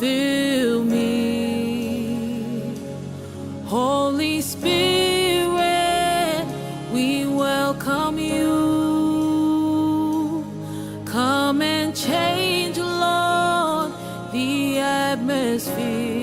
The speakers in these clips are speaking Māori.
fill me. Holy Spirit, we welcome you. Come and change, Lord, the atmosphere.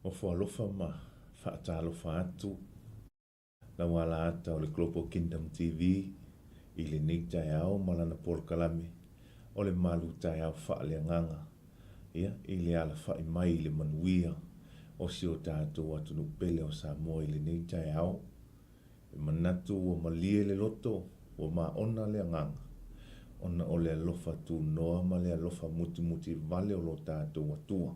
Ofusisina 𝚟𝚑𝚝𝚜 na wala ata o le Global Kingdom TV i le TAEAO malana polkalame o le MALU TAEAO FAALEAGAGA ia i le ala whai mai le manuia o si o tātou atunu pele o Samoa i le TAEAO e manatu o malie le loto o ma ona le anganga ona o le alofa tu noa ma le alofa muti muti vale o lo tātou atua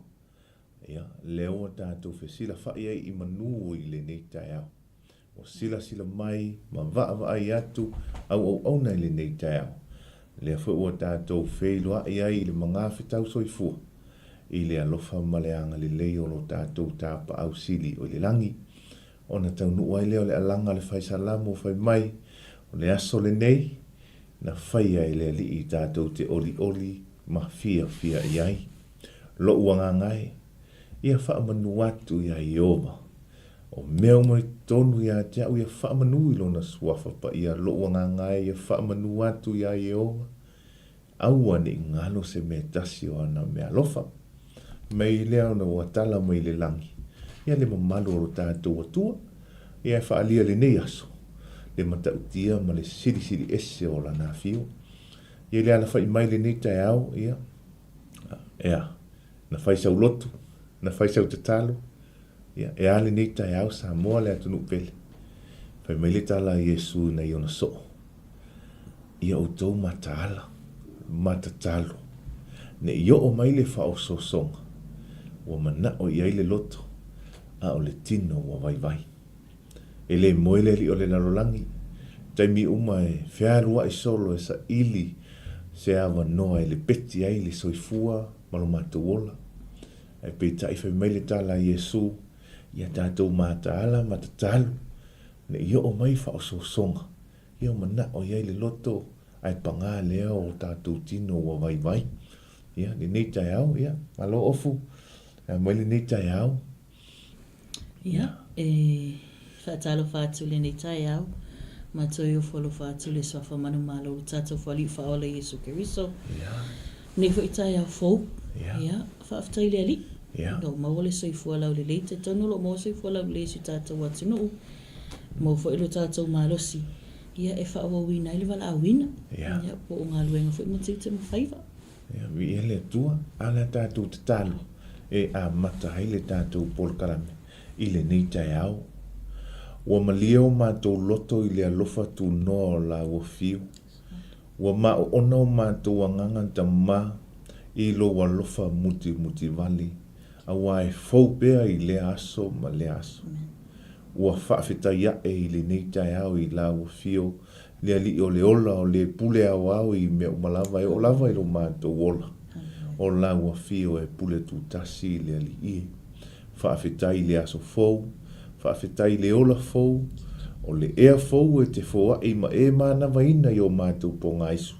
Ia, leo tātou whesila whai ai I manu I le nei TAEAO. O sila mai, ma vaa ai atu, au nei le nei TAEAO. Le fo o tātou wheiloa ai le mga whetau soifua. I le alofa maleanga le leo lo tātou tāpa au sili o le langi. O na tau nuu ai leo le alanga le whaisalamu o whai mai, o le aso le nei, na whai ai le li I tātou te oli ma fia ai. Lo uanga ngai, ia wha manu atu ia I oma. O meo mai tonu ia te au ia wha manu I lona suafa pa ia lo uanga ngai ia wha manu atu ia I oma. Aua ni ngalo se me tasi o ana mea lofa. Mei leo na watala mai le langi. Ia le mamalu o tātou atua. Ia wha alia le nei aso. Le matautia ma le siri ese o lana fio. Ia le ala whai mai le nei TAEAO ia. Ia. Na whai sau lotu. Na whai sau te talo. Ia. E ale nei TAEAO sa moa le atunu pele. Whai mai le tala Yesu na iona so. Ia o tau mataala. Matatalo. Ne io o mai le wha o so songa. Wa mana o iai le loto. A o le tino wa vai. E le moele li o le nalolangi. Taimi uma e whiarua I solo e sa ili. Se awa noa e le peti ai le soifua. Malo matawola. E peta I whai mai le tala Yesu. Ia tātou mataala matatalo. Ne io o mai wha o so songa. Ia o mana o iai le loto. Ai panga leo o tātou tino wa vai. Ia, ni nei TAEAO, ia. Malo ofu. Mai le nei TAEAO. Ia, whaatalo whaatu le nei TAEAO. Matoi o whalo whaatu le swafa manu malo. Tātou whali whaola Yesu Keriso. Ia. Nei fo I TAEAO fau. Ia. Ia, whaaftai le ali. Ia. No, maua le soifua lau le leite. Tonu lo mo soifua lau le si tātou atu nuu. Mau fo ilo tātou malosi. Ia e whaawawina ili wala awina. Ia. Ia, po o ngā luenga fo I matau te mawhaiva. Ia, vi ele tua, ala tātou te talo. E a mata haile tātou polkarame. I le nei TAEAO. Ua malio mātou loto I le alofa tu noa o la ua fiu. Ua ma o ona o mātou angangan ta ma. I lo walofa muti vali. A wa e fau pea I le aso ma le aso. Ua whaafetaya I le nei TAEAO I la ua fio. Le ali o le ola o le pule au I mea umalava e o lava I lo mātou ola. O la ua fio e pule tu tasi le ali I. Whaafetai le aso fau. Whaafetai le ola fau. O le ea fau e te foa I ma e mana vaina I o mātou ponga isu.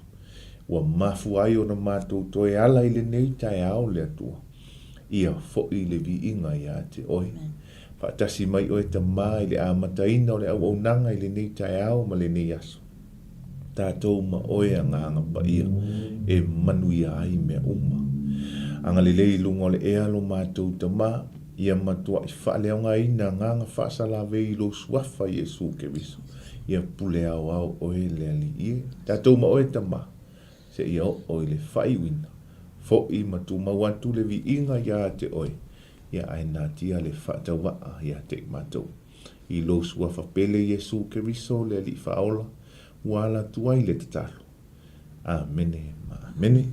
Ua mafu ai o na mātou toe ala I le nei TAEAO le atua. Ia fo I le vi inga ia te oi. Whaatasi mai o e ta maa I le amataina o le au nanga I le nei TAEAO ma le nei aso. Tātou ma oe a nganga pa ia. E manu ia ai mea uma. Anga le lei lunga o le ea lo mātou ta maa. Ia matua I whaaleonga ina nganga whaasalawe I lo suafa Yesu Keriso. Ia pule au oe le ali ia. Tātou ma oe ta maa. Se ia o I le whaiwina. Fo I matu mawatu le vi inga ia te oe. Ia ai nātia le whaatawaa ia te matou. I lo suafa pele Yesu Keriso le ali whaola. Wala tuai le tatalo. Amene, amene.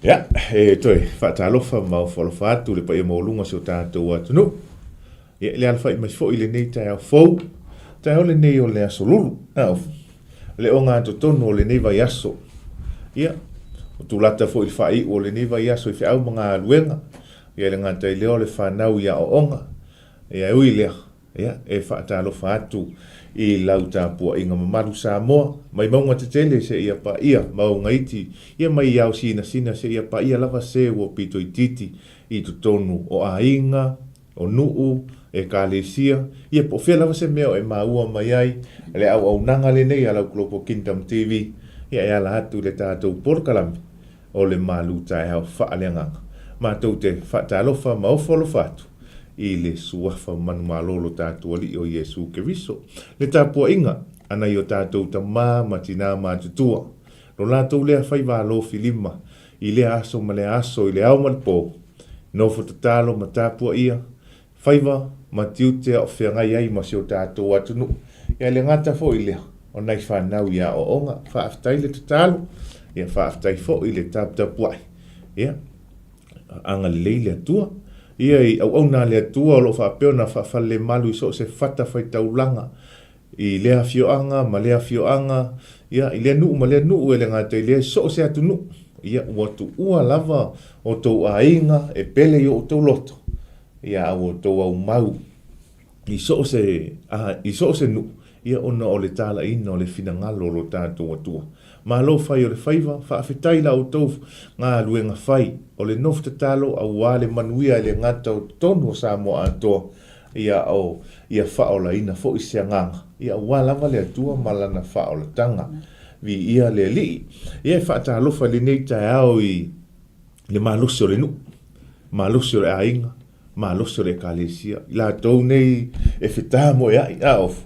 Ia, e toi, whaatalofa mau whalofa atu le pa ia maulunga so tātou atu no. Ia, le alfa I mai fo I le nei TAEAO fau. TAEAO le nei o le aso lulu. Le o ngā totono o le nei vai aso. Ia, o tūlata fo I le whai o le nei vai aso I whiau mga luenga. Ia le ngā tai leo le whanau ia o onga. Ia ui lea. Ia, e whaatalofa atu I lau tāpua inga mamaru sa moa. Mai maunga te tele se ia pa ia, maunga iti. Ia mai iau sina se ia pa ia lava se ua pito I titi. I tutonu o a inga, o nuu, e kālesia. Ia po whia lava se meo e maua mai ai. Le au nanga le nei alau 𝚘𝚙𝚦𝚘𝚡 TV. Ia e ala hatu le tātou porkalami. O le MALU TAEAO FAALEAGAGA. Mātou te whaatalofa maofolofa atu. I le suafa manu malolo tātou ali o Yesu Keriso. Le tāpua inga, ana I o tātou ta mā matina mātutua. Lo lātou lea whaiwalo filima. I le aso ma le aso I le au malpo. No whatatalo ma tāpua ia. Whaiwa ma tiutea o whiangai ai ma si o tātou atunu. Ia le ngata fo I lea. O nei whanau ia o onga. Whaaftai le tatalo. Ia whaaftai fo I le tāptapuai. Ia. anga lelei le atua. Ia I au nā le atua o lo whapeo na whawhale malu I so se whata whai taulanga. I lea fioanga, ma lea fioanga, ia I lea nuu, ma lea nuu e le ngātai lea so se atu nuu. Ia ua tu ua lava o tau ainga e pele I o tau loto. Ia au o tau au mau. I so se nuu. Ia ona o le tala ina o le finangalo lo tātou atua. Ma lo fai o le faiva, whaafetai la o tau ngā luenga fai. O le nofta talo au wale manuia le ngata o tonu o Samoa atoa. Ia whaola ina fo I se nganga. Ia walawa le atua malana whaola tanga. Vi ia le li. Ia whaata alofa le nei TAEAO I le malusi o le nu. Malusi o le ainga. Malusi o le kalesia. La tau nei e whetamo e ai aofu.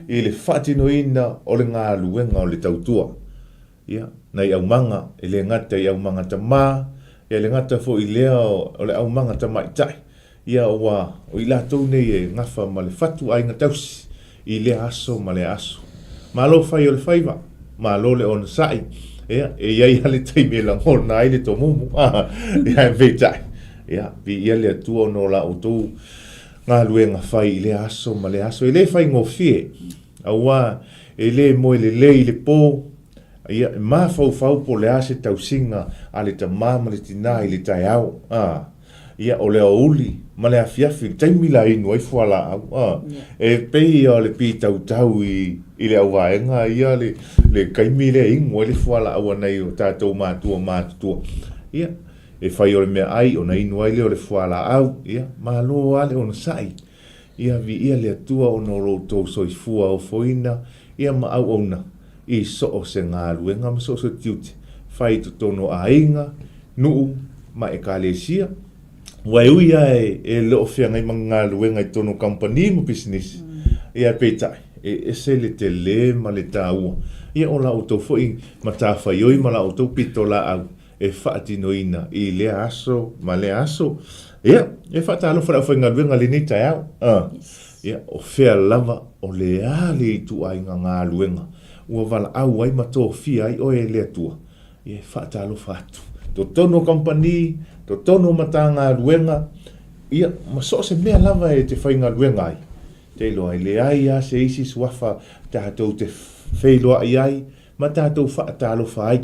I le whatino ina o le ngā luenga o le tautua. Ia, nei au manga, e le ngata I au manga ta mā, e le ngata fo I lea o le au manga ta maitai. Ia o I la tau nei e ngafa ma le whatu ainga tausi, I le aso ma le aso. Ma lo fai o le whaiva, ma lo le ona sai, ia, e iai hale teime la ngona ai le to mumu, ia e veitai. Ia, pi ia le atua no la o tau, ngā luenga whai I le aso ma le aso, e le whai ngofie, aua, e le moe le I le pō, ia ma fau po le ase tausinga a le tamama le tina I le TAEAO. Ia o le auli, ma le afiafi, taimila inu ai fuala au. E pei o le pi tau I le auaenga, ia le kaimi le ingo le fuala au anai o tātou mātua. Ia, e whai o le mea ai, o na inu ai le o le fuala au. Ia, ma lo ale o na sai. Ia vi ia le atua o no roto soifua o foina, ia ma au ona. I so o se ngā luenga ma so tiute. Whai to tono ainga, nuu, ma e kalesia. Wai uia e leo whia ngai ma ngā luenga I tono company mo business. Ia peitai, e se le te le ma le tāua. Ia o la auto foi ma tāwhai oi ma la auto pito la au. E whaatino ina I le aso, ma le aso. Ia, e whaatalo whara whai ngā luenga le ni TAEAO. Ia, o whia lava o le ale I tu ainga ngā luenga. Ua wala au ai ma tō fia ai o e lea tua. Ia whaatalo whatu. To tono company, to tono mata ngā luenga. Ia, ma so se mea lava e te whai ngā luenga ai. Te loa ai le ai a se isi suafa tātou te wheiloa ai, ma tātou whaatalo whai.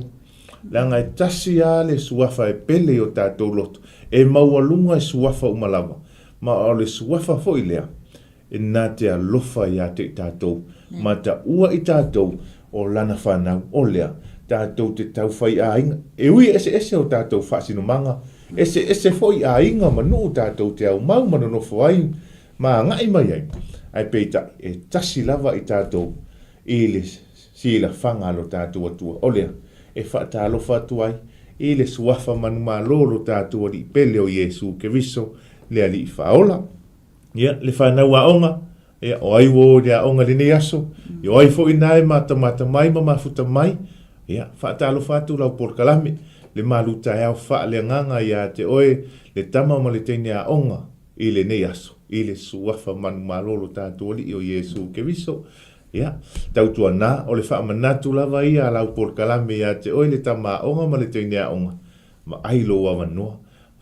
Langa e tasi a le suafa e pele o tātou loto. E maua lunga e suafa umalava. Ma o le suafa fo I lea. E nā te alofa I a te tātou. Ma ta ua I tātou o lana whanau o lea. Tātou te tau whai a inga. E ui ese o tātou whaasino manga. Ese foi a inga manu tātou te au mau manono whai. Ma ngai mai ai. Ai peita e tasi lava I tātou. I le sila whangalo tātou atua. O lea. E whaatalo whatu ai. I le suafa manu malolo tātou li pele o Jesu Keriso. Lea li whaola. Ia, le whanau a onga. Ia, o ai wo le a onga le ne aso. Ia, o ai fo inae mata mai ma mafuta mai. Ia, whaatalo whatu lau porkalame. Le MALU TAEAO whaaleanganga ia te oe le tama ma le teine a onga. I le ne aso. I le suafa manu malolo tātou li o Jesu Keriso. Ia, tautua nā, o le whaamanatu lava ia lau porkalame ia te oe le tama a onga ma le teine a onga. Ma ailo wa manoa.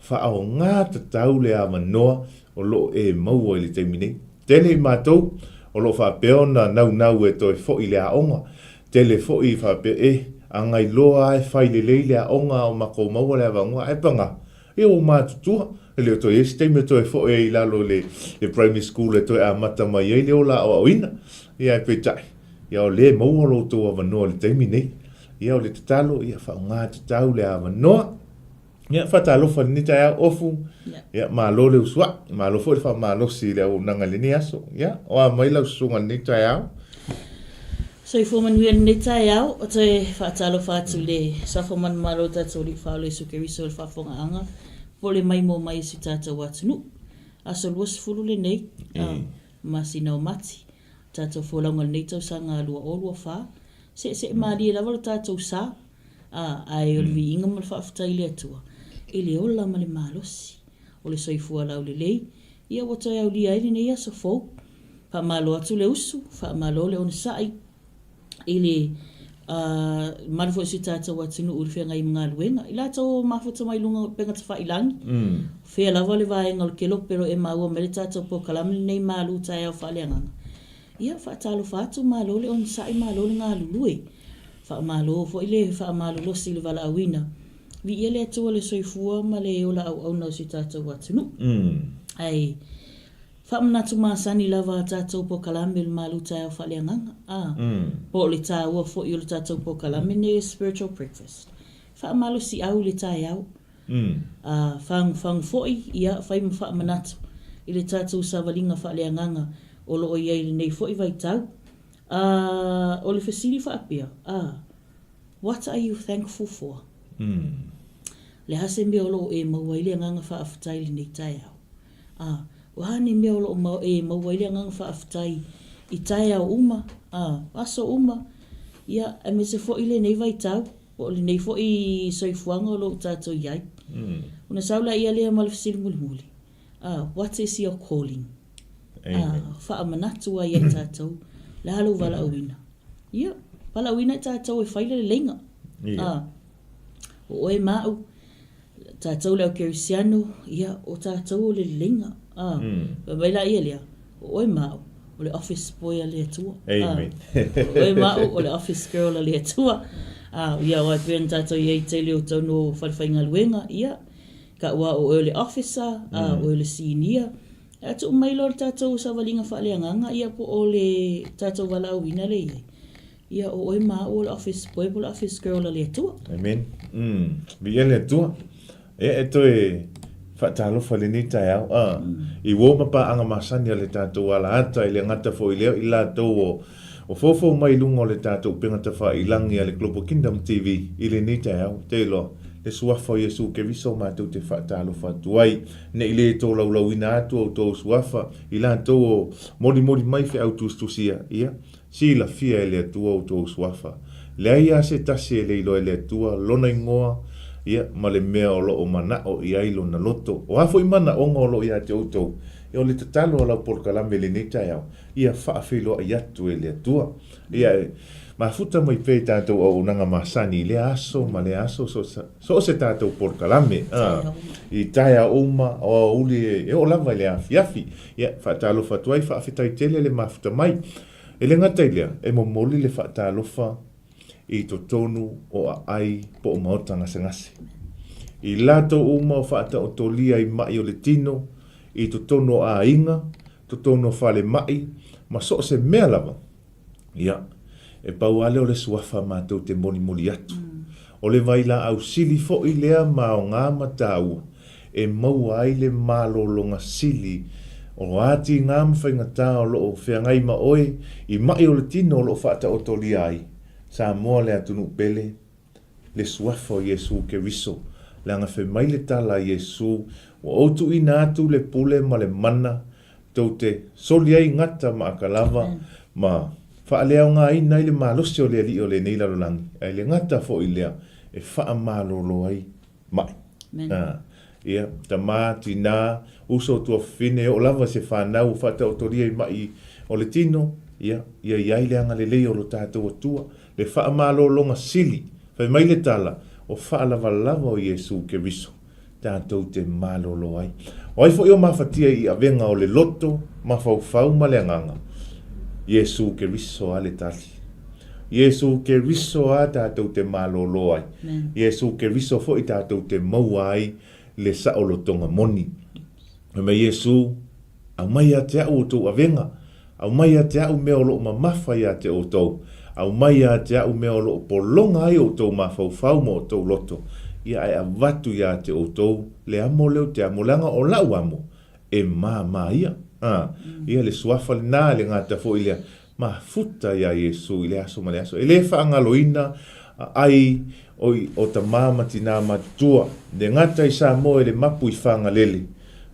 Whaao ngā tatau le a manoa. O lo e maua I le teimine. Tele I mātou, o lo whapeo na nau e toi fo I le a onga. Tele fo I whapeo angai loa e whai le leile a onga o mako maua le awangoa e panga. E o mātutua, e leo toi esi teime toi fo I lalo le primary school e toi a mata mai e leo la o ina. Ia e petai. Ia o le maua lo tō awanoa le teimine. Ia o le tatalo, ia whao ngā tatau le awanoa. Ia whatalofa ni TAEAO ofu. Ia malo le usua. Malo fo le wha malo si le au nanga le ni aso. Ia o a mai lau sunga ni TAEAO. So I fōmanuia ni TAEAO o te whaatalofa atu le safoman malo tātou li whaole Jesu Keriso le whafonga anga. Po le mai mo mai si tātou atu nu. Aso luas fulu le nei. Masi nao mati. Tātou wholaunga nei tau sa ngā lua o lua wha. Se maari e lawa lo tātou sa. Ai o le vi inga ma le whaafutai le atua. I le ola ma le malosi. O le soifua lau le lei. Ia watai au li aile nei aso fau. Wha malo atu le usu. Wha malo le ona sai. I le Malu fo si tātou atunu uri whea ngai mga luenga. I lātou mafuta mai lunga penga te whailangi. Whea lava le vaenga o ke lo, pero e maua mele tātou po kalamili nei malu TAEAO FAALEAGAGA. Ia whaatalo whaatu malo le on sai malo le ngā lulue. Wha malo fo ile wha malo lo si le vala awina. Vi ia le atua le soifua ma le ola au nau si tātou atunu. Ai, wha manatu māsani lava tātou po kalame le malu TAEAO FAALEAGAGA. Po le tāua fo i o le tātou po kalame ne spiritual breakfast. Wha malo si au le TAEAO. Whang foi ia whai mwha manatu. I le tātou savalinga FAALEAGAGA. O lo ia i nei foi vai tau. O le fesiri whaapia. What are you thankful for? Le hase mea o lo e maua ili anganga whaafutai li nei TAEAO. Wahane mea o lo maua ili anganga whaafutai i TAEAO uma. Aso uma. Ia, me se fo ile nei vai tau. O le nei fo i soifuanga o lo tātou iai. Una saula ia lea ma le fesiri muli muli. What is your calling? Wha manatu ai e tātou. Le halo wala awina. Ia, wala awina e tātou e whaile le lenga. O e mau. Tātou leo kerisiano. Ia, o tātou o le lenga. Waila ia lea. O e mau. O le office boy a le atua. Amen. O e mau o le office girl a le atua. Ia, o e pēn tātou iei te leo tau no whalwhainga luenga. Ia, ka ua o le officer. O le senior. Atu mai lo tātou savalinga FAALEAGAGA ia po o le tātou wala awina le iai. Ia o e maa o le office boy po le office girl le atua. Amen. Bia le atua. E to e whaatalo whale ni TAEAO. I wo mapa anga masani le tātou ala ata i le ngata fo i leo i lātou o fofo mai lunga o le tātou pengata whailangi a le Global Kingdom TV i le ni TAEAO. Te lo. Le suafa o Yesu ke viso mātou te whaatalo whatuai. Ne i le tō lauina atu o tō suafa. I la tō mori mai whi au tūstusia. Ia, si la fia e le atua o tō suafa. Le aia se tasi e le ilo e le atua, lona ingoa. Ia, ma le mea o lo o mana o i ailo na loto. O hafo i mana onga o lo i ate o tō. E o le tatalo o lau porkalame le ne TAEAO. Ia, whaafilo ai atu e le atua. Ia, ma futa mai pe tātou o unanga masani le aso ma le aso so se tātou porkalame i TAEAO uma o uli e o lava le afiafi ia whaatalo whatuai whaafitai tele le mafuta mai e le ngata lea e momoli le whaatalofa i to tonu o ai po o maotanga sengase i lato uma o whaata o tolia i mai o le tino i to tonu a inga to tonu o whale mai ma so se mea lava ia e pau ale o le suafa mātou te moni atu. O le vaila au sili fo i lea ma o ngā matau e mau ai le mālolonga sili o ati ngā mwhainga tā o lo o whiangai ma oe i mai o le tino o lo whaata o toli ai. Sa moa le atunu pele le suafa o Yesu ke riso le anga whi mai le tala Yesu o outu i nātu le pule ma le mana tau te soli ai ngata ma akalava ma whaalea ngā i nei le mālosi o le ali o le nei lalolangi. Ai le ngata fo i lea e wha mālolo ai mai. Ia, ta mā, tina, uso tua whine o lava se whanau whata o toria i mai o le tino. Ia, iai le anga le lei o lo tātou atua. Le wha mālolo ngā sili. Whai mai le tala o wha lava o Yesu ke riso. Tātou te mālolo ai. O ai fo i o mawhatia i avenga o le loto, mawhau ma le anganga. Yesu ke riso a le tali. Yesu ke riso a tātou te mālolo ai. Yesu ke riso fo i tātou te maua ai le saolotonga moni. Me Yesu, au mai a te au o tau avenga. Au mai a te au mea o loo mamawhai a te o tau. Au mai a te au mea o loo polonga ai o tau mawhau mo o tau loto. Ia ai a watu ia te o tau. Le amo leo te amolanga o lau amo. E mā ia. Ia le suafa le nā le ngata fo ilea ma futa ia Yesu ile aso ma le aso ele whaangaloina ai o ta mamati nā matua le ngata i sa mo ele mapu i whaangalele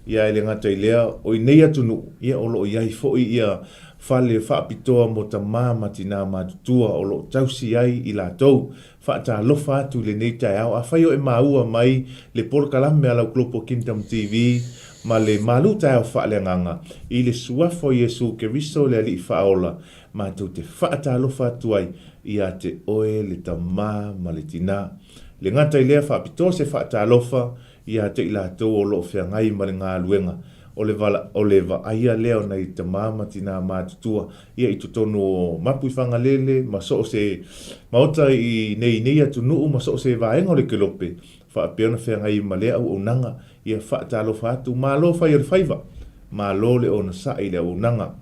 ia ele ngata i lea o i nei atunu ia o lo iai fo ia whale whaapitoa mo ta mamati nā matua o lo tausi ai i la tau whaata lofa atu le nei TAEAO a whaio e maua mai le porkalame a lau Global Kingdom TV ma le malu tau whaaleagaga i le suafo Iesu Keriso le ali whaola ma tau te whaatalofa atu ai ia te oe le tamā ma le tina. Le ngata i lea whaapito se whaatalofa ia te ila tau o loo whiangai ma le ngā luenga o le va aia leo nei te mama tina mātutua ia i tutonu o mapu i whangalele ma so se maota i nei atu nuu ma so se vaenga o le kelope whaapeona whiangai ma lea au nanga ia whaatalofa atu malo whai ar whaiva malo le ona sa i le au nanga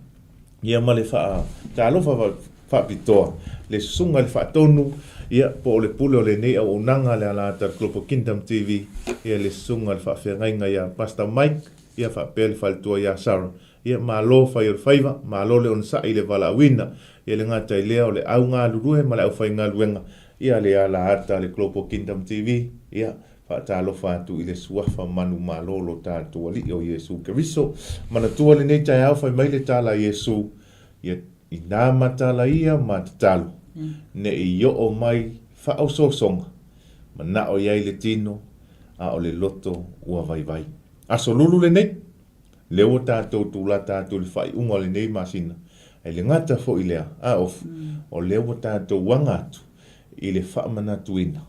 ia ma le whaatalofa whaapitoa le sunga le whaatonu ia po le pule o le nei au nanga le ala tar Global Kingdom TV ia le sunga le whaawhiangainga ia Pastor Mike ia whaapele whaltua ia Sarah ia malo whai ar whaiva malo le ona sa i le wala awina ia le ngata i lea o le au ngā lurue ma le au whai ngā luenga ia le ala ata le Global Kingdom TV ia whaatalofa atu i le suafa manu malo lo tātua li o Iesu Keriso mana tua le nei tai au whai mai le tala Iesu ia i nā matala ia ma te talo ne i o mai whaau sosonga ma na o iai le tino a o le loto ua vai aso lulu le nei leo tātou tūla tātou le whai unga le nei masina e le ngata fo i lea a ofu o leo tātou wangatu i le whaamanatuina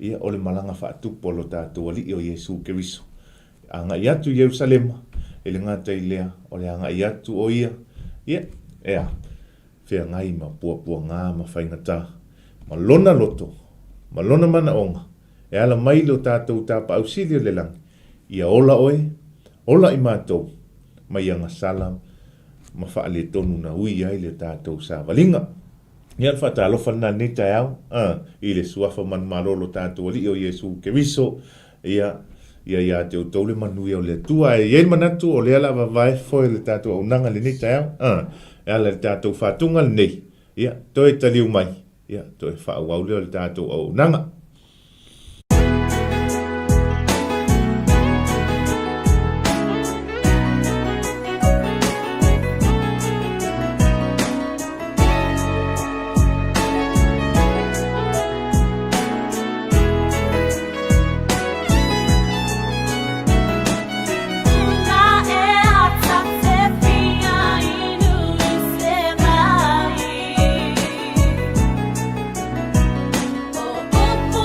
ia o le malanga whaatupo lo tātou ali o Iesu Keriso anga i atu Jerusalema e le ngata i lea o le anga i atu o ia ea whea ngai ma pua ngā ma whaingata ma lona loto ma lona mana onga e ala mai lo tātou tāpa ausilio le langi ia ola oe ola i mātou ma ianga salam ma whaale tonu na ui ai le tātou sa walinga ia le whaatalofa na ne TAEAO i le suafa man malolo tātou ali o Iesu Keriso ia te o tole manui o le tua e iei manatu o le ala vavae foe le tātou au nanga le ne TAEAO e ala le tātou whātunga le nei ia toi taliu mai ia toi whaau leo le tātou au nanga Oh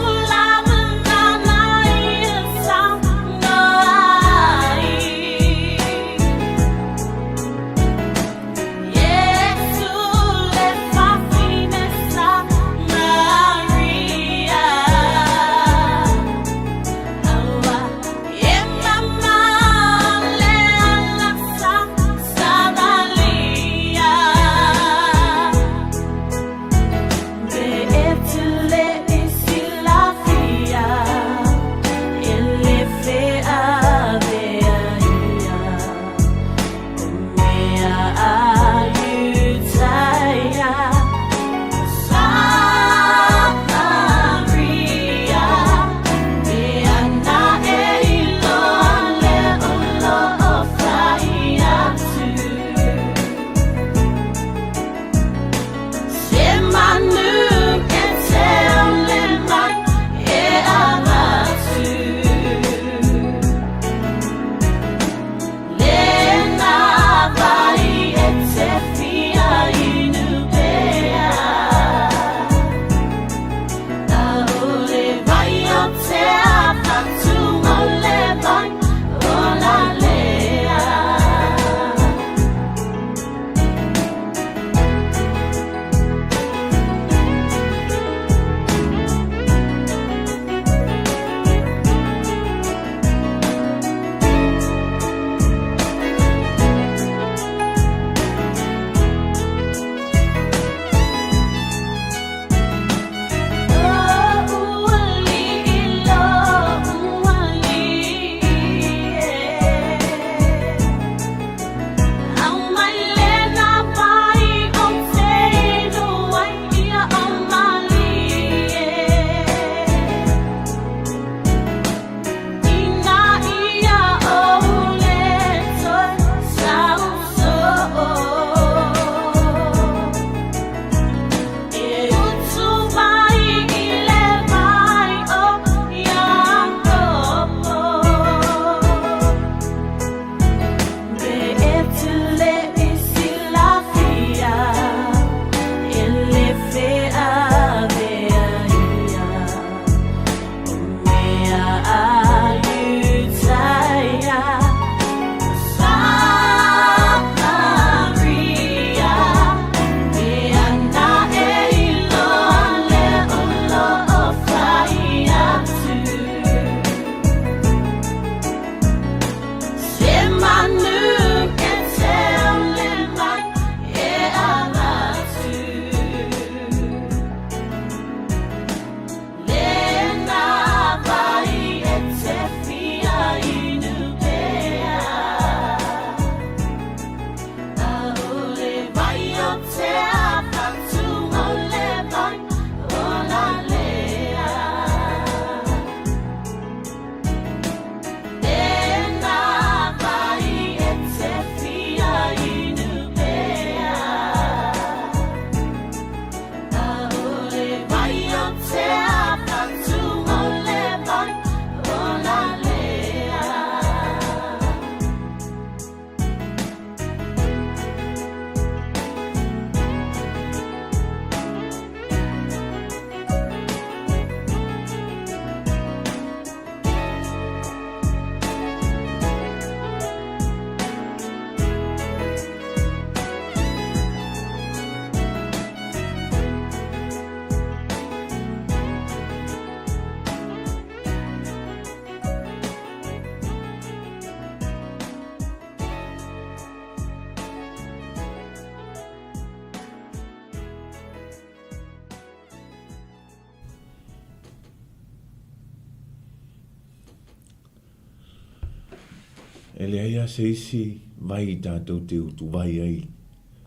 Ele aia se isi vai tātou te utu vai ai.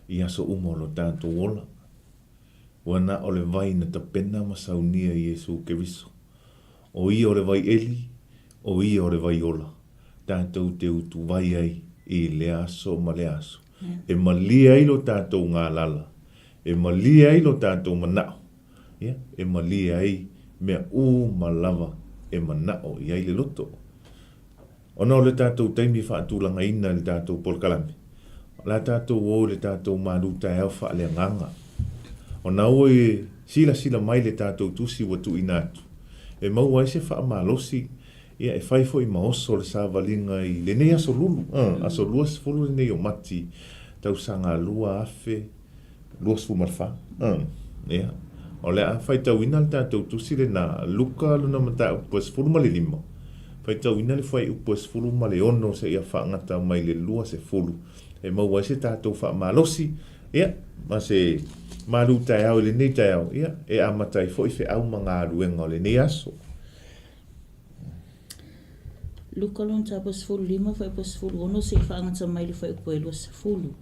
Ia so umolo tātou ola. Wana ole vai na ta pena masaunia Iesu Keriso. O ia ole vai eli, o ia ole vai ola. Tātou te utu vai ai i le aso ma le aso. E malia ai lo tātou ngā lala. E malia ai lo tātou manao. E malia ai mea malava e manao i ai le loto. Ona o le tātou taimi whaatūlanga ina le tātou polkalame. La tātou o le tātou MALU TAEAO FAALEAGAGA. Ona o e sila mai le tātou tusi watu inatu. E mau ai se whaamalosi. Ia e whaifo i maoso le sāwalinga i le nei aso lulu. Aso luas fulu le nei o mati. Tau sanga lua afe. Luas fumarfa. Ia. O le a whaitau ina le tātou tusi le na Luka luna mata upas fulu ma le lima. Whaitau ina le whai upas fulu ma le ono se ia whaangata mai le lua se fulu. E maua se tātou whaamalosi. Ia. Ma se MALU TAEAO le nei TAEAO. Ia. E amatai fo i whi au mga aruenga o le nei aso. Luka lon ta pas fulu lima fai pas fulu ono se whaangata mai le whai upo e lua se fulu.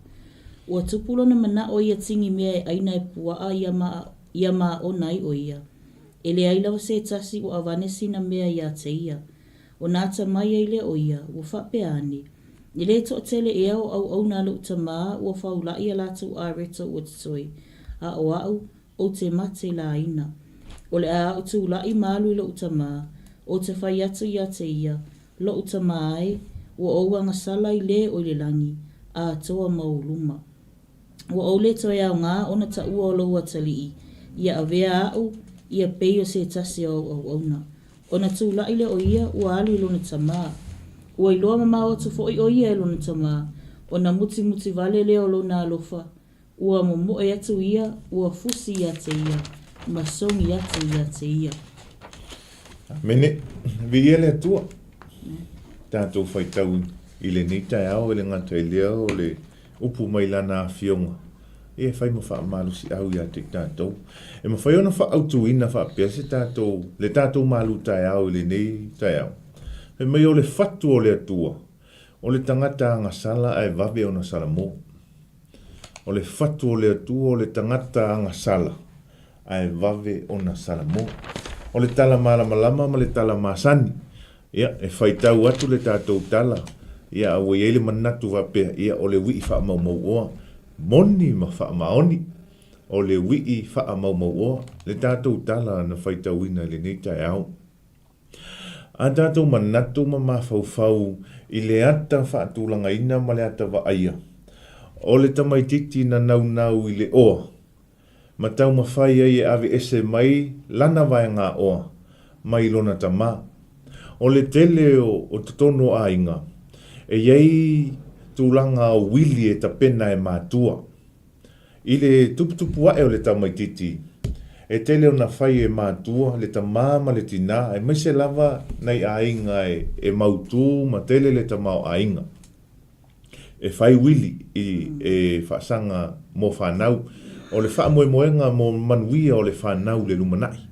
Ua tupulo na mana o ia tingi mea e aina e puaa ia maa o nai o ia. E le ailawa se tasi o avanesina mea ia te ia. O nāta mai ai le o ia, ua whapeani. Ni le to tele e au nā lo ta maa ua whaula ia lātou a reto o tatoi. A o au te mate la ina. O le a o tu lai malu i lo ta maa. O te whai atu ia te ia. Lo ta maa ai, ua ouanga sala i le o le langi. A toa mauluma. Ua o le toi au ngā ona ta ua o loa talii. Ia avea au, ia peio se tasi au na. Ona tu laile o ia, ua alu ilona tamaa. Ua iloa mama o tu foi o ia ilona tamaa. Ona muti vale leo lona alofa. Ua momo e atu ia, ua fusi ia te ia. Masongi atu ia te ia. Mene, viele atua. Tātou whaitau i le nei TAEAO i le ngata i leo o le upu mai lana fionga. E whai ma wha malusi au ia te tātou. E ma whai ona wha autu ina wha pia se tātou, le tātou MALU TAEAO i le nei TAEAO. E mai o le whatu o le atua. O le tangata anga sala ai vawe ona sala mo. O le whatu o le atua o le tangata anga sala ai vawe ona sala mo. O le tala malama ma le tala masani. Ia, e whaitau atu le tātou tala. Ia, awa iele manatu wapea. Ia, o le wii wha mau oa. Moni ma wha maoni. O le wii wha mau oa. Le tātou tala na whaitau ina le nei TAEAO. A tātou manatu ma mawhau i le ata wha atulanga ina ma le ata wa aia. O le tamaititi na nau i le oa. Ma tau ma whai ai e ave ese mai lana vai ngā oa. Mai lona tamaa. O le tele o totono a inga, e iei tūlanga o wili e ta pena e mātua. I le tuputupu ae o le tamaititi, e tele o na whai e mātua, le ta māma le tina, e mai se lava nei a inga e mautu, ma tele le ta mau a inga. E whai wili e whaasanga mo whanau, o le wha moenga mo manuia o le whanau le lumanai.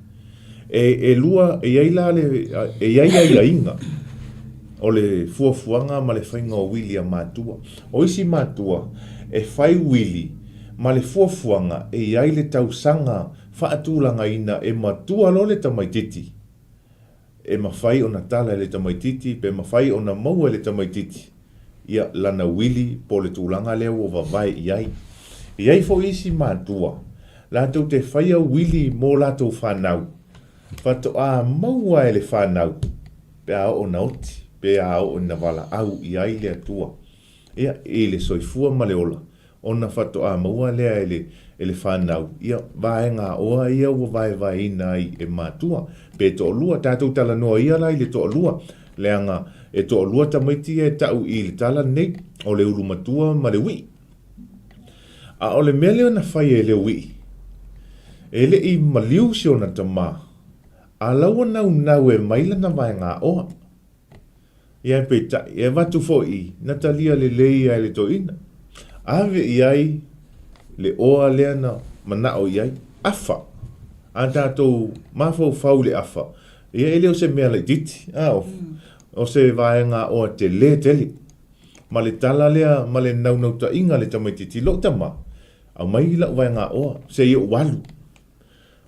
E lua e iaila le inga o le fuafuanga ma le whainga o wili a mātua. O isi mātua e whai wili ma le fuafuanga e iaile tausanga whaatūlanga ina e matua lo le tamaititi. E mawhai o na tala le tamaititi, pe mawhai o na maua le tamaititi. Ia lana wili po le tūlanga leo o wawai iai. Iai fo isi mātua. Lātou te whaia wili mō lātou whanau. Fato a maua e le whanau. Pe a o nauti. Pe a o na wala au i ai le atua. Ia e le soifua ma le ola. Ona fato a maua lea e le whanau. Ia vae ngā oa ia ua vai ina ai e mātua. Pe to lua tātou tala noa ia lai le to lua. Leanga e to lua tamaiti e tau i le tala nei. O le urumatua ma le wi. A o le mele na whai e le wi. E le i maliu si ona tamaa. A laua nau e maila na vai ngā oa. Ia pe ta, e watu fo i, Natalia le lei ai le to ina. Ave i ai, le oa lea na manao i ai, afa. A tātou mawhau whau le afa. Ia ele o se mea le diti. O se vai ngā oa te le tele. ma le tala lea, ma le nau ta inga le tamaititi lo tama. Au mai la vai ngā oa, se i o walu.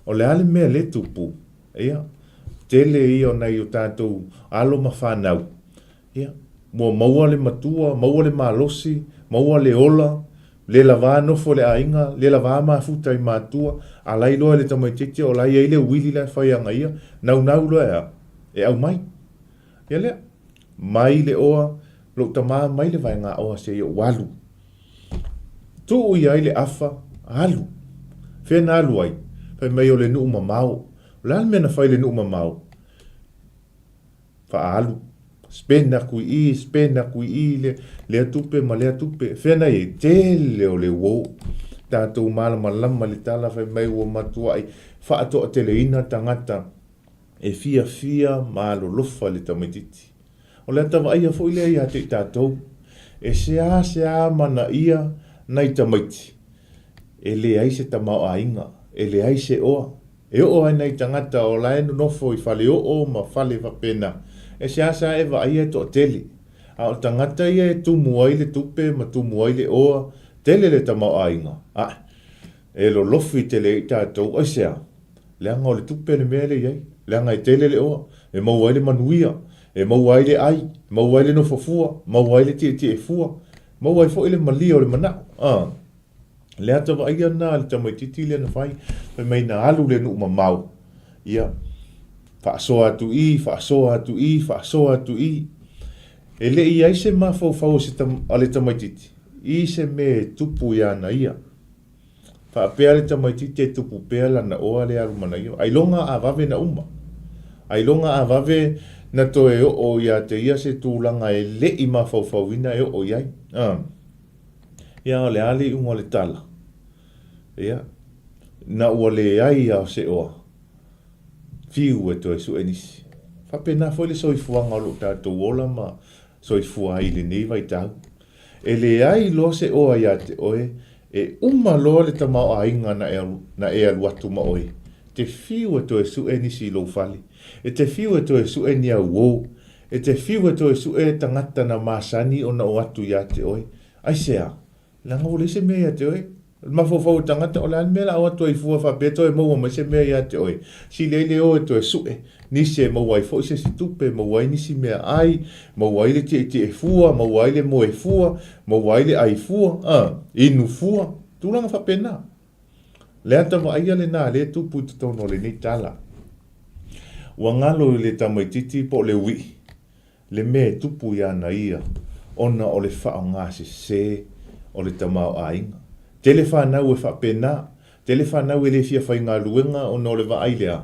O le ale mea le tupu, ia. Tele i o nei o tātou alo ma whanau. Ia. Mua maua le matua, maua le malosi, maua le ola, le lava nofo le ainga, le lava mafuta i matua, a lai loa le tamaititi, o lai eile wili le whaianga ia, nau loa ea. E au mai. Ia lea. Mai le oa, lo tama mai le vai ngā oa se i o walu. Tu ui ai le afa, alu. Whena alu ai. Pai mai o le nuu mamau. Lan mena whai le nuu mamau. Wha alu. Spena kui i le atupe ma le atupe. Whena i tele o le wou. Tātou malama lama le tala whai mai ua matua ai. Wha atoa tele ina tangata. E fia malo lofa le tamaititi. O le atawa aia fo ile ia te tātou. E sea mana ia nai tamaiti. E le ai se tamau a inga. E le ai se oa. E o ai nei tangata o laenu nofo i whale o ma whale whapena. E sea e wa ai e to tele. A o tangata ia e tumu ai le tupe ma tumu ai le oa. Tele le tamau a inga. E lo lofi tele i tātou ai sea. Leanga o le tupe le mea le iai. Leanga i tele le oa. E mau ai le manuia. E mau ai le ai. Mau ai le nofo fua. Mau ai le tie fua. Mau ai fo ile malia o le mana. Le ata wa ia na le tamaititi le na whai. Pai mai na alu le nuu mamau. Ia. Whaasoa atu i. E le i aise ma fau se ale tamaititi. I se me tupu ia na ia. Whaapea le tamaititi e tupu pea la na oa le alu mana ia. Ai longa a vave na uma. Ai longa a vave na toe o ia te ia se tūlanga e le i ma fau ina e o iai. Ia o le ali unga le tala. Ia. Na ua le ai au se oa. Fiu e toe su enisi. Whapena foi le soifuanga o lo tātou ola ma soifua i le nei vai tau. E le ai lo se oa ia te oe. E uma loa le tamau a inga na e aluatu ma oe. Te fiu e toe su enisi lo fali. E te fiu e toe su eni au wou. E te fiu e toe su e tangata na masani o na o atu ia te oe. Ai sea. Langa o le se mea te oe. Mafofau tangata o lan mea la o atu ai fua whapeto e maua ma se mea ia te oe. Si leile o e toe su e. Nisi e maua i fo se si tupe. Maua i nisi mea ai. Maua i le te e fua. Maua i le mo e fua. Maua i le ai fua. Inu fua. Tūlanga whapena. Le ata wa aia le nā le tupu te tono le nei tala. Ua ngalo le tamaititi po le wi. Le me tupu ia na ia. Ona o le whao ngā se o le tamau a inga. Tele whanau e whapena. Tele whanau e le fia whai ngā luenga ona o le wa ailea.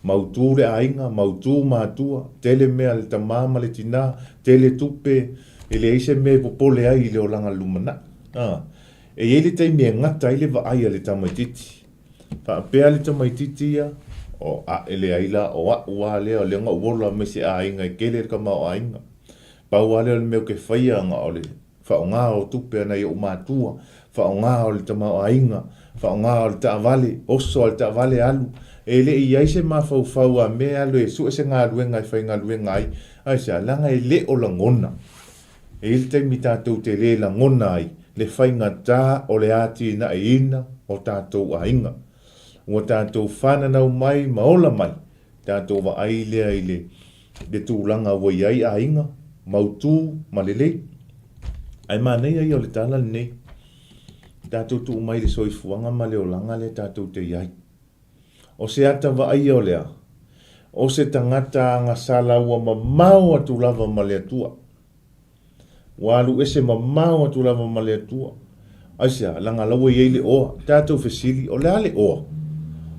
Mautu le a inga, mautu mātua. Tele mea le tamama le tina. Tele tupe. E le eise me popole ai le o langa lumana. E ele te mea ngata i le wa aia le tamaititi. Whaapea le tamaititi ia. O a ele aila o a ua lea o leonga uola me se a inga i kele ka mau a inga. Pau ale o le meo ke whaia nga o le whao ngā o tupe ana i o mātua. Whao ngā o le tamau a inga. Whao ngā o le taavale. Oso o le taavale alu. E le i aise ma fau a me alu e su se ngā luenga i whai ngā luenga ai. Ai sea langa e le o la ngona. E il te mi tātou te le la ngona ai. Le whai ngā tā o le ati na e ina o tātou a inga. Ua tātou whananau mai, maola mai. Tātou wa ailea i le tūlanga wa iai a inga. Mautu, malelei. Ai mānei ai o le tala nei. Tātou tu mai le soifuanga ma le o langa le tātou te iai. O se ata wa ai o lea. O se tangata anga sala ua mamau atu lava ma le atua. Walu ese mamau atu lava ma le atua. Aisea, langa lawa iai le oa. Tātou fesili o lea le oa.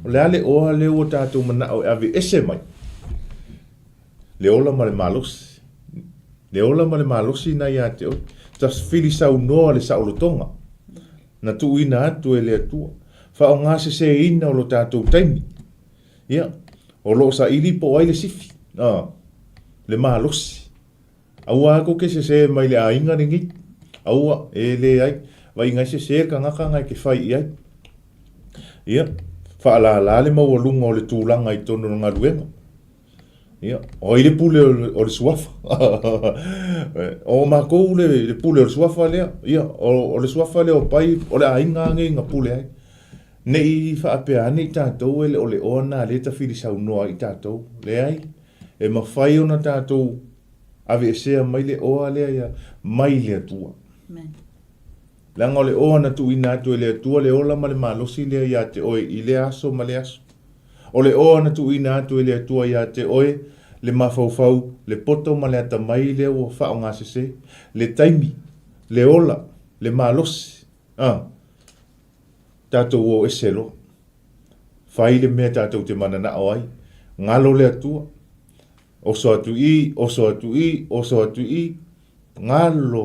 O le ale oa le o tātou mana o ave ese mai. Le ola ma le malosi. Le ola ma le malosi na ia te o. Tas fili sau noa le saulotonga. Na tu ina atu e le atua. Wha o ngase se ina o lo tātou taimi. Ia. O lo sa ili po ai le sifi. Le malosi. Aua ako ke se mai le ainga ringi. Aua e le ai. Vai ngai se ka ngaka ngai ke whai iai. Ia. Whaala le maua lunga o le tūlanga i tono ngā ruenga. Ia, o i le pule o le suafa. O mākou le pule o le suafa lea. Ia, o le suafa lea o pai, o le ainga ngā pule ai. Ne i whaapea ane i tātou ele o le oana le tawhiri saunoa i tātou. Le ai, e mawhai ona tātou ave e sea mai le oa lea ia, mai le atua. Langa o le oana tu ina atu e le atua le ola ma le malosi lea ia te oe i le aso ma le aso. O le oana tu ina atu e le atua ia te oe le mafaufau, le poto ma le atamai le o whao ngā sese, le taimi, le ola, le malosi. Tātou o eselo. Whai le mea tātou te manana o ai. Ngalo le atua. Oso atu i, oso atu i, oso atu i. Ngalo.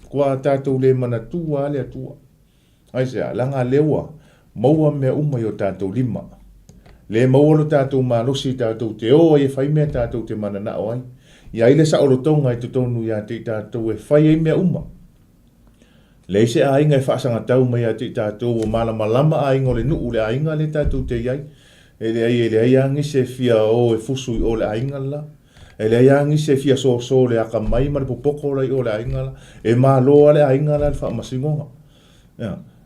Kua tātou le manatua le atua. Ai sea, langa lewa. Maua mea umai o tātou lima. Le maua lo tātou malosi tātou te oa e whai mea tātou te manana o ai. Ia ile sa orotonga i tutonu ia te tātou e whai e mea uma. Le se ainga e whaasanga tau mai a te tātou o malama ainga o le nuu le ainga le tātou te iai. E le ai angi se fia o e fusui o le ainga la. E le ai angi se fia so le aka mai ma le popoko lai o le ainga la. E māloa le ainga la le whaamasingonga.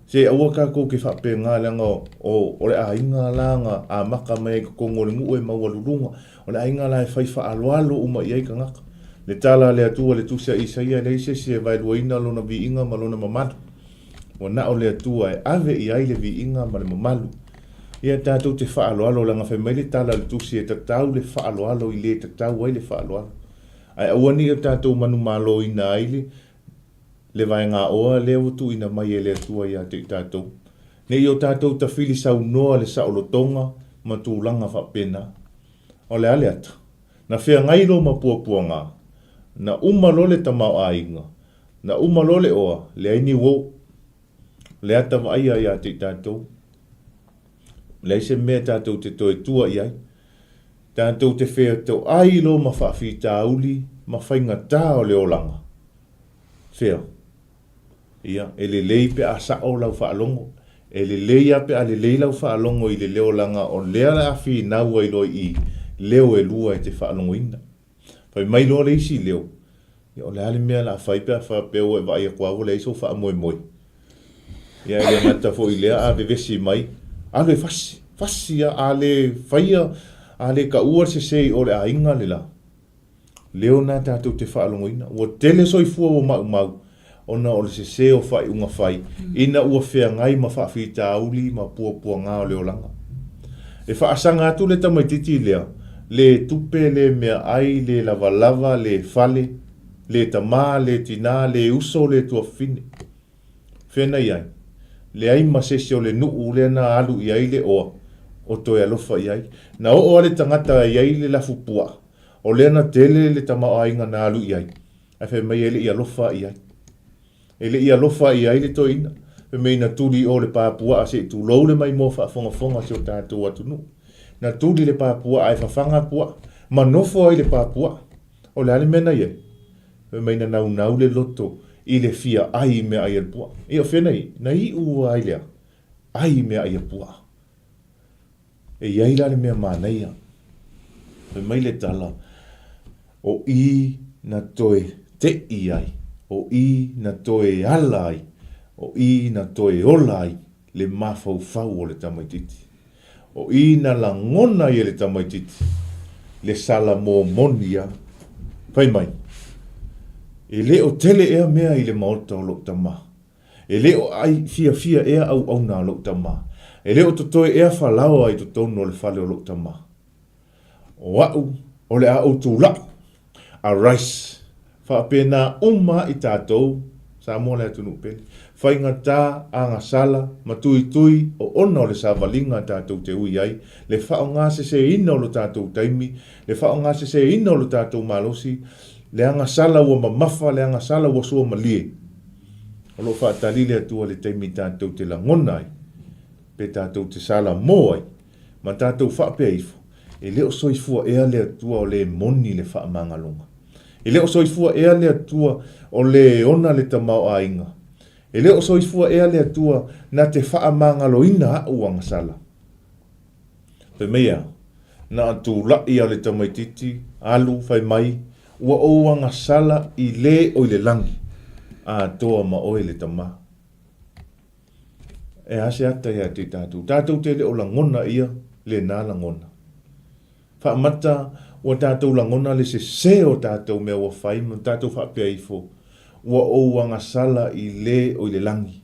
Se aua kako ke whape ngā langa o le ainga la ngā a maka mai ka kongo le ngu e maua lulunga. O le ainga la e whai whaaloalo uma iai ka ngaka. Le tala le atua le tusia isaia le ise se vailuaina lona vi inga ma lona mamalu. O na o le atua e ave i ai le vi inga ma le mamalu. Ia tātou te whaaloalo langa whai mai le tala le tusia e tatau le whaaloalo i le tatau ai le whaaloalo. Ai awani o tātou manu malo ina ai le vai ngā oa le utu ina mai e le atua ia te tātou. Ne i o tātou ta whili sau noa le saolotonga ma tūlanga whapena. O le ale ata. Na whea ngairo ma puapua ngā. Na umalo le tamau ainga. Na umalo le oa, le aini wo. Le ata vaia ia te tātou. Le se mea tātou te toe tua iai. Tātou te whea tau ailo ma whaafi tāuli, ma whainga tā o le olanga. Whea. Ia, e le lei pe a sao lau whaalongo. E le lei a pe a le lei lau whaalongo i le leolanga o lea la awhi naua i loi i leo e lua e te whaalongo ina. Pai mai loa le isi leo. Ia o le ale mea la whaipea whapeo e vai a kuawo le iso wha moe moe. Ia e le ngata fo i lea a vevesi mai. A le fasi a le whaia a le ka ua se sei o le a inga le la. Leo na tātou te whaalongo ina. Ua tele soi fua o mau mau. Ona o le se se o whai unga whai. Ina ua whea ngai ma whaafi tāuli ma pua ngā o leo langa. E whaasanga atu le tamaititi lea. Le tupe le mea ai, le lava, le fale, le tama, le tina, le uso, le tuafine. Whena iai. Le ai masesi o le nuu le na alu iai le oa. O toi alofa iai. Na o le tangata iai le lafu pua. O le na tele le tama ainga na alu iai. A whe mai ele i alofa iai. Ele i alofa iai le toi ina. Whe mei na tuli o le pāpua a se tu lou le mai mo whaafonga se o tātou atu nuu. Na tuli le pāpua ai whawhanga pua. Ma nofo ai le pāpua. O le ale mena iai. Mai na nau le loto i le fia ai mea ai al pua. E o whenai, na i ua ai lea. Ai mea ai al pua. E iai la le mea mānaia. Mai le tala. O i na toe te i ai. O i na toe ala ai. O i na toe ola ai. Le mawhau o le tamaititi. O ina la ngona i le tamaititi, le sala mō monia, pai mai. E le o tele ea mea i le maota o lok tama. E le o ai fia ea au na lok tama. E le o totoe ea whalao ai totono o le whale o lok tama. O au, o le a o tūla, a rice, whaapena uma i tātou, sa mua le atunu pele. Whainga tā, anga sala, matui o ona o le savalinga tātou te ui ai, le whao ngā se ina o lo tātou taimi, le whao ngā se ina o lo tātou malosi, le anga sala ua mamafa, le anga sala ua sua malie. O lo whaatali le atua le taimi tātou te langona ai, pe tātou te sala mō ai, ma tātou whaapea ifo, e leo soifua ea le atua o le moni le whaamangalonga. E leo soifua ea le atua o le ona le tamau a inga. E leo soifua ea le atua na te whaamangalo ina au anga sala. Pe mea, na atu lai o le tamaititi, alu fai mai, ua ouanga sala I le o le langi, a toa ma oe le tama. E ase ata ia te tātou. Tātou te le o langona ia, le nā langona. Whaamata, ua tātou langona le se o tātou mea ua whai, ma tātou whaapea ifo, ua ouanga sala I le o le langi.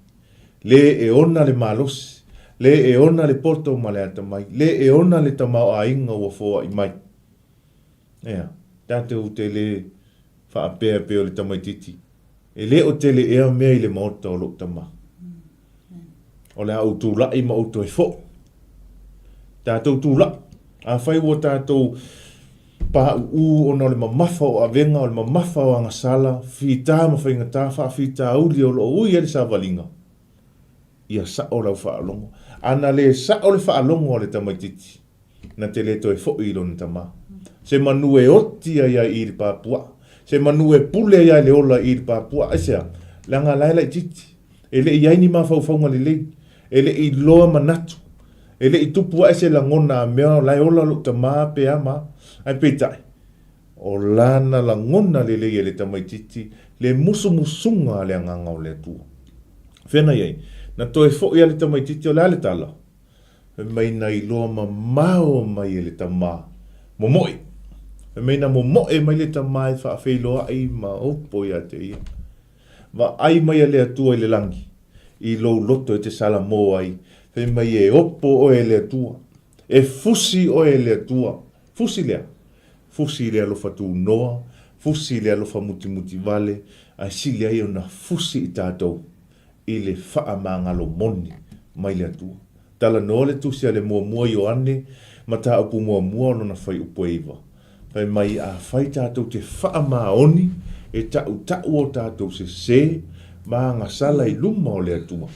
Le e ona le malosi, le e ona le poto ma le atamai, le e ona le tamao a inga ua foa I mai. Ea, tātou te le whaapea peo le tamaititi. E le o te le ea mea I le maota o lo tama. O le au tūlai ma auto e fo. Tātou tūla. A whai ua tātou pa u ona le mamafa o avenga o le mamafa o anga sala, whita ma whainga tā, whita auli o lo ui ele sa walinga. Ia sa o lau whaalongo. Ana le sa o le whaalongo o le tamaititi. Na te le toi fo I lona tama. Se manu e oti ai I le Papua. Se manu e pule ai le ola I le Papua. Aisea, langa laila I titi. Ele I aini ma whauwhaunga le lei. Ele I loa manatu. Ele I tupua ese langona mea lai ola lu tama pe ama. Ai peitai. O lana langona le lei ele tamaititi. Le musu musunga le anganga o le tua. Whena iei. Na toe fo ia le tamaititi o le ale tala. Mai na I loa mamao mai ele tama. Momoi. Mai na momoi mai le tama I whaafeiloa ai ma opo ia te ia. Va ai mai le atua I le langi. I lo loto e te sala mo ai. Whai mai e opo o e le atua. E fusi o e le atua. Fusi lea. Fusi lea lofa tu noa. Fusi lea lofa muti muti vale. Ai si lea I ona fusi I tātou. I le wha mangalo moni mai le atua. Tala no le tusi a le mua mua I o ane. Ma ta upu mua mua no na whai upo eiva. Whai mai a whai tātou te wha maoni. E tau o tātou se. Ma nga sala I luma o le atua.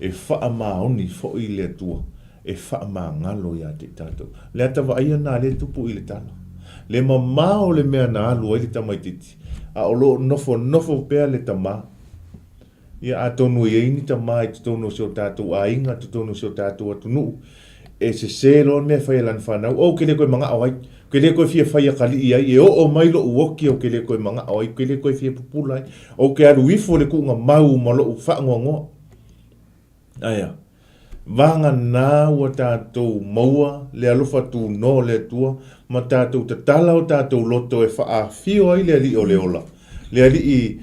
E wha maoni fo I le atua. E wha ngalo ia te tātou. Le atawa aia nā le tupu I le tala. Le mamao le mea nā alu ai le tamaititi. A olo nofo pea le tama. Ia a tonu I eini tama I tonu si o tātou a inga, tonu si o tātou atunu. E se lo mea whai lan whanau. O ke le koe mga awai. Ke le koe fia whai akali I ai. E o mailo uoki o ke le koe mga awai. Ke le koe fia pupulai. O ke aru ifo le kuunga mau malo u whaangoa. Aia. Vanga nā ua tātou maua, le alofa tū no le tua, ma tātou te tala o tātou loto e wha fio ai le ali o le ola. Le ali I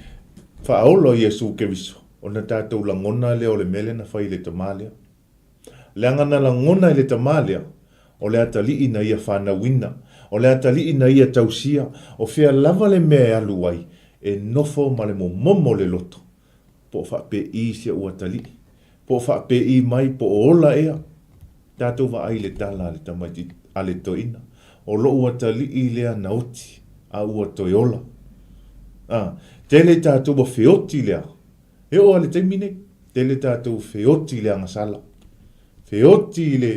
whaola I Jesu Keriso. O na tātou langona le o le mele na whai le tamalia. Le angana langona I le tamalia, o le atali I na ia whanawina, o le atali I na ia tausia, o fea lava le mea alu ai, e nofo ma le momo le loto. Po wha pe I sia ua tali. Po wha pe I mai po ola ea. Tātou wa ai le tala le tamaiti a le toina. O lo ua tali I lea nauti, a ua toiola. Tele tātou wa feoti lea. E o ale teimine, tele tātou feoti lea ngasala. Feoti le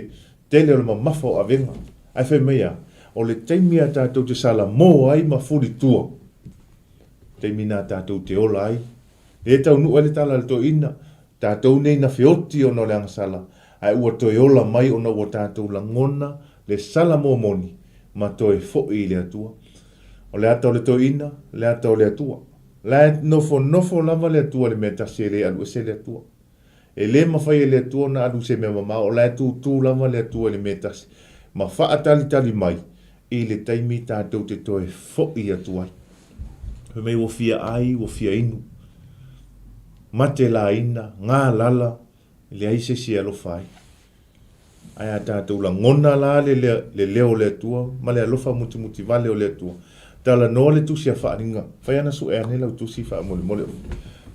tele o le mamafa o avenga. Ai whai mea, o le teimia tātou te sala mo ai ma furi tua. Teimina tātou te ola ai. E tau nu ele tala le toina. Tātou nei na feoti o no le angasala. Ai ua toi ola mai o na ua tātou langona le sala mo moni. Ma toi fo'i le atua. O le ata o le toina, le ata o le atua. La nofo lava le atua le mea tasi le alu se le atua. E le mawhai le atua na alu se mea mama. O la tu lava le atua le mea tasi. Ma wha tali mai. I le taimi tātou te toi fo'i atua. He mei wofia ai, wofia inu. Mate la ina, ngā lala, le aise si alofa ai. Ai a tātou la ngona la le leo le atua, ma le alofa muti vale o le atua. Tala no le tusi a whaaringa. Whai ana su ea nela u tusi wha mole.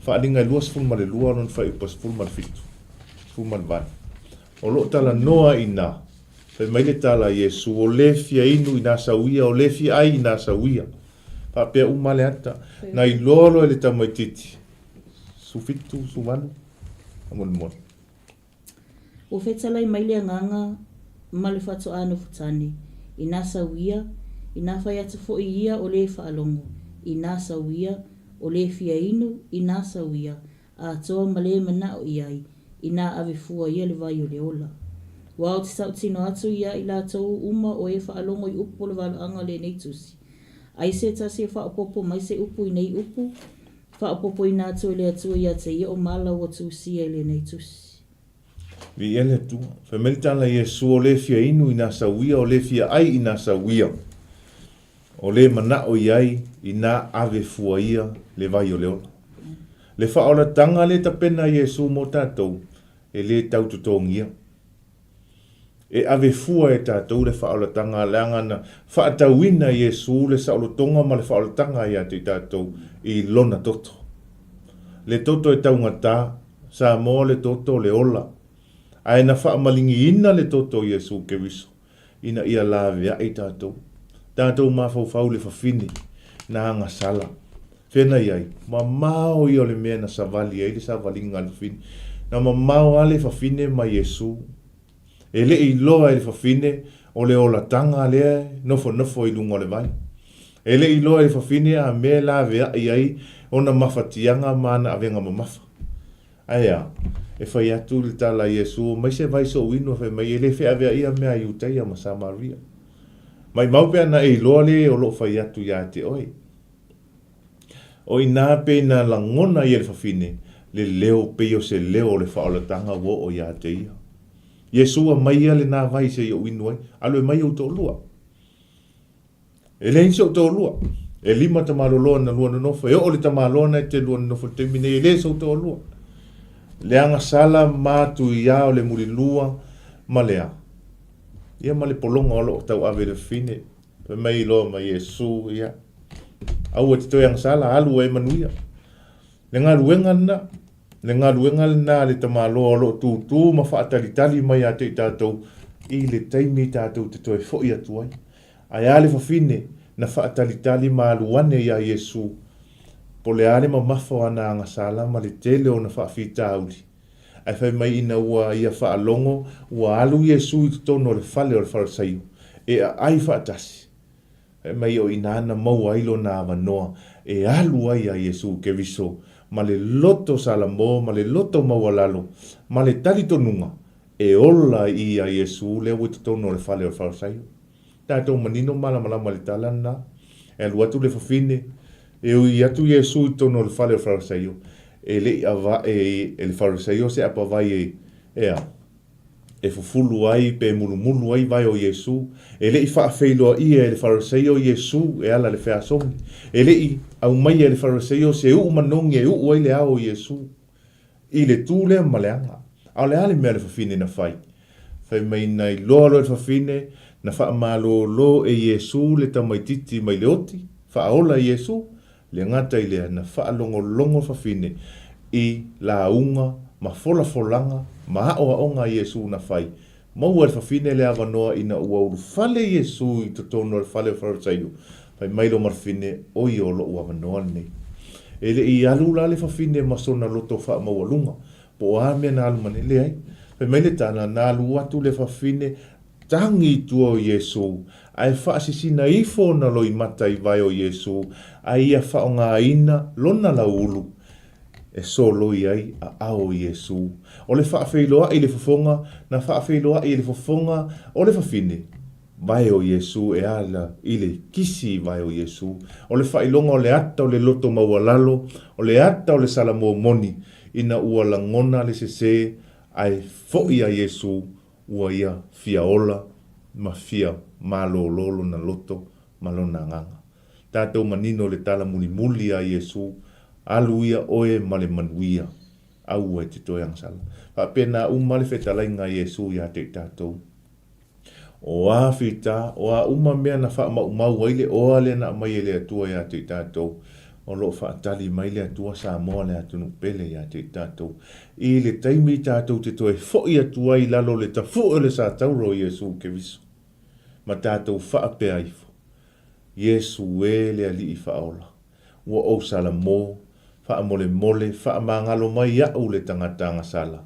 Whaaringa I luas fulma le lua, non whai upas fulma le fitu. Fulma le vane. O lo tala noa I nā. Whai mai le tala Jesu, o le fia inu I nā sauia, o le fia ai I nā sauia. Wha pia umale ata. Na I lolo e le tamaititi. Su fitu, su vanu. Mole. O whetalai mai le nganga, male whatu anu futani. I nā sauia, I nā whai atu fo I ia o le whaalongo. I nā sauia, o le fia inu, I nā sauia. A toa male mana o iai. I nā ave fua ia le vai o le ola. Wao te sau tino atu ia I lātou uma o e whaalongo I upu le waloanga le nei tusi. Ai se ta se whaopopo mai se upu I nei upu, whaopopo I nātou le atua ia te ia o mala o tusi e le nei tusi. Vailele tu. Whamelitala Yesu o le fia inu I nā sauia, o le fia ai I nā sauia. O le mana o iai I nā ave fua ia le vai o leola. Le whaola tanga le tapena Yesu mo tātou, e le tautotongia. E ave fua e tātou le whaola tanga leanga na whaatauina Yesu le saolotonga ma le whaola tanga ia te tātou I lona toto. Le toto e taungata, sa mo le toto le ola. Ai na whaamalingi ina le toto Yesu ke wiso. Ina ia lavea e tātou. Tātou mawhau le whawhine na anga sala. Whena iai, ma mao I o le mea na savali e le savali ngā le whawhine. Na ma mao ale whawhine ma Yesu. E le I loa e le whawhine o le ola tanga lea nofo I lunga o le vai. E le I loa e le whawhine a mea la vea iai o na mawhatianga mana a venga mamafa. Aia, e whai atu le tala Yesu, mai se vai so wino whai mai e le whea vea ia mea iutai a ma Samaria. Mai maupea na e loa le o lo whai atu ia te oi. O I nā pe na langona I le whawhine, le leo pe o se leo le whaolatanga wo o ia te ia. Yesu a mai le nā vai se o wino ai, alo e mai o Tauloa. E le inse o Tauloa. E lima tamaloloa na lua nofo, e o le tamalona e te lua nofo te mine, e le so Tauloa. Le anga sala mātu ia o le muri lua, ma lea. Ia ma le polonga o lo tau ave le fine, pe mai loa ma Yesu ia. Au e te toi anga sala, alu e manuia. Le ngā ruenga na le tamaloa o lo tūtū ma whaatalitali mai a te tātou, I le taimi tātou te toi fo I atu ai. Ai ale whawhine na whaatalitali ma aluane ia Yesu, po le ale ma mawha ana anga sala ma le tele o na whaafita auli. Ai whai mai ina ua ia whaalongo, ua alu Yesu I tono le whale o le wharasaio, e ai whaatasi. Ai mai o inana mau ailo na avanoa, e alu ai a Yesu ke viso, ma le loto salamo, ma le loto maualalo, ma le talitonunga, e ola I a Yesu le ua tono le whale o le wharasaio. Tātou manino malama le talana, e alu atu le whawhine, e ui atu Yesu I tono le whale o le wharasaio, e le ava e le farisaio se apa vai e fufulu ai pe mulumulu ai vai o Yesu e le fa feilo I e le farisaio Yesu e ala le feasom e le au mai e le farisaio se u manongi e u ai le ao Yesu I le tu le maleanga au le ale me le fafine na fai mai nai lolo le fafine na fa malo e Yesu le tamaititi mai le oti fa ola Yesu le ngata I le na fa longo fafine I la unga ma folanga ma o Yesu na fai mau e fafine le avanoa ina ua uru fale Yesu I totono le fale farisaio fai mai lo marfine o I o lo ua avanoa nei e le I alu la le fafine ma sona loto fa maualunga po a mea na alu manele ai fai mai le tana na alu atu le fafine tangi tua o Yesu ai whaasisina ifo na lo I mata I vai o Yesu ai a whaonga ina lona la ulu e solo I ai a ao Yesu o le whaafeiloa I le fofonga na whaafeiloa I le fofonga o le fafine vai o Yesu e ala I le kisi vai o Yesu o le whailonga o le ata o le loto maualalo o le ata o le salamo moni ina ua langona le sese ai fo'i a Yesu ua ia fia ola ma fia malololo na loto malona nganga. Tātou manino le tala muli a Yesu alu ia oe male manuia au e te toi angsala. Pena umale fetalai ngā Yesu ia te tātou. O a fita, o a uma mea na wha mau waile o a le na mai le atua ia te tātou. O lo whaatali mai le atua sa moa le atunu pele ia te tātou. I le taimi tātou te toi fo'i atua I lalo le tafu o le sa tauro Yesu ke viso. Ma tātou whaapea ifo. Yesu e le ali I whaola. Ua o sala mō, wha mole, wha mangalo mai au le tangata sala.